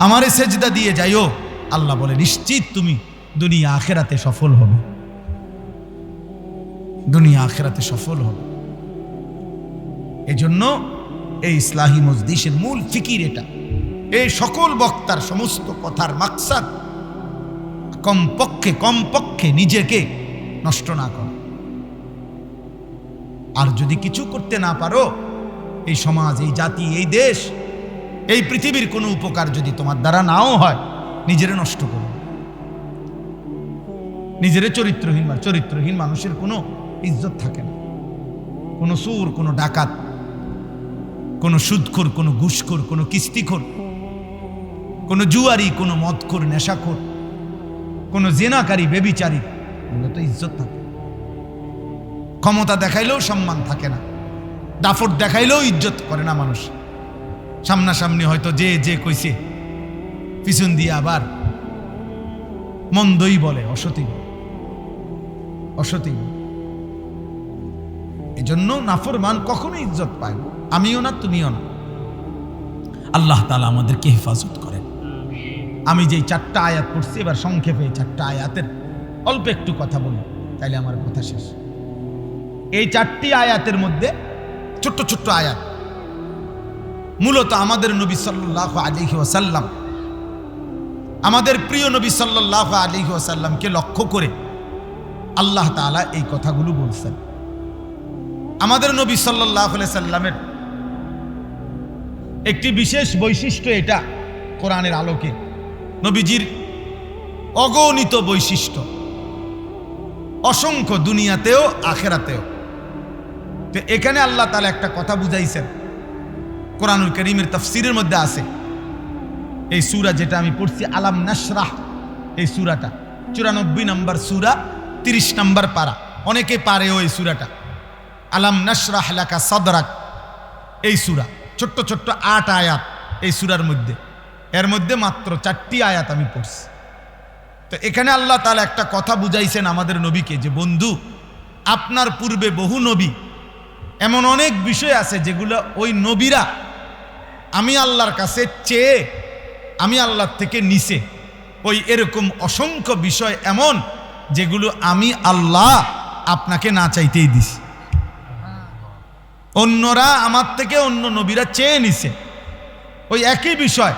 আমারে সেজদা দিয়ে যাইও। আল্লাহ বলে নিশ্চিত তুমি দুনিয়া আখিরাতে সফল হবে, দুনিয়া আখিরাতে সফল হবে। এজন্য এই ইসলাহি মজলিসের মূল ফিকির এটা। এই সকল বক্তার সমস্ত কথার মাকসাদ কমপক্ষে নিজেকে নষ্ট না কর। আর যদি কিছু করতে না পারো, এই সমাজ, এই জাতি, এই দেশ, এই পৃথিবীর কোনো উপকার যদি তোমার দ্বারা নাও হয়, নিজেরে নষ্ট করো। নিজেরে চরিত্রহীন মানুষের কোনো ইজ্জত থাকে না। কোনো সুর, কোনো ডাকাত, কোনো সুদখোর, কোনো ঘুষখোর, কোনো কিস্তিখোর, কোনো জুয়ারি, কোনো মদখোর, নেশাখোর, কোনো জেনাকারী, বেবিচারী, এগুলো তো ইজ্জত থাকে। ক্ষমতা দেখাইলেও সম্মান থাকে না, দাফট দেখাইলেও ইজ্জত করে না মানুষ। সামনাসামনি হয়তো যে কইছে, পিছন দিয়ে আবার মন্দই বলে, অসতী। এজন্য নাফরমান কখনো ইজ্জত পায় না, আমিও না, তুমিও না। আল্লাহ তাআলা আমাদেরকে হেফাজত করেন। আমি যেই 4টা আয়াত পড়ছি, এবার সংক্ষেপে 4টা আয়াতের অল্প একটু কথা বলি, তাইলে আমার কথা শেষ। এই 4টি আয়াতের মধ্যে ছোট্ট আয়াত, মূলত আমাদের নবী সাল্লাল্লাহু আলাইহি ওয়াসাল্লাম, আমাদের প্রিয় নবী সাল্লাল্লাহু আলাইহি ওয়াসাল্লামকে লক্ষ্য করে আল্লাহ তাআলা এই কথাগুলো বলছেন। আমাদের নবী সাল্লাল্লাহু আলাইহি সাল্লামের একটি বিশেষ বৈশিষ্ট্য এটা, কোরআনের আলোকে নবীজির অগণিত বৈশিষ্ট্য, অসংখ্য, দুনিয়াতেও আখিরাতেও। তো এখানে আল্লাহ তাআলা একটা কথা বুঝাইছেন, কোরআনুল কারীমের তাফসীরের মধ্যে আছে, এই সূরা যেটা আমি পড়ছি আলাম নাশরাহ, এই সূরাটা 94 নম্বর সূরা 30 নম্বর পারা, অনেকে পারে ওই সূরাটা আলাম নাশরাহ লাকা সাদরাক। এই সূরা ছোট্ট ছোট্ট 8 আয়াত এই সূরার মধ্যে, এর মধ্যে মাত্র 4টি আয়াত আমি পড়ছি। তো এখানে আল্লাহ তাআলা একটা কথা বুঝাইছেন আমাদের নবীকে যে বন্ধু, আপনার পূর্বে বহু নবী এমন অনেক বিষয় আছে যেগুলো ওই নবীরা আমি আল্লাহর কাছে চেয়ে আমি আল্লাহর থেকে নিছে। ওই এরকম অসংখ্য বিষয় এমন যেগুলো আমি আল্লাহ আপনাকে না চাইতেই দিছি। অন্যরা আমার থেকে অন্য নবীরা চেয়ে নিছে ওই একই বিষয়,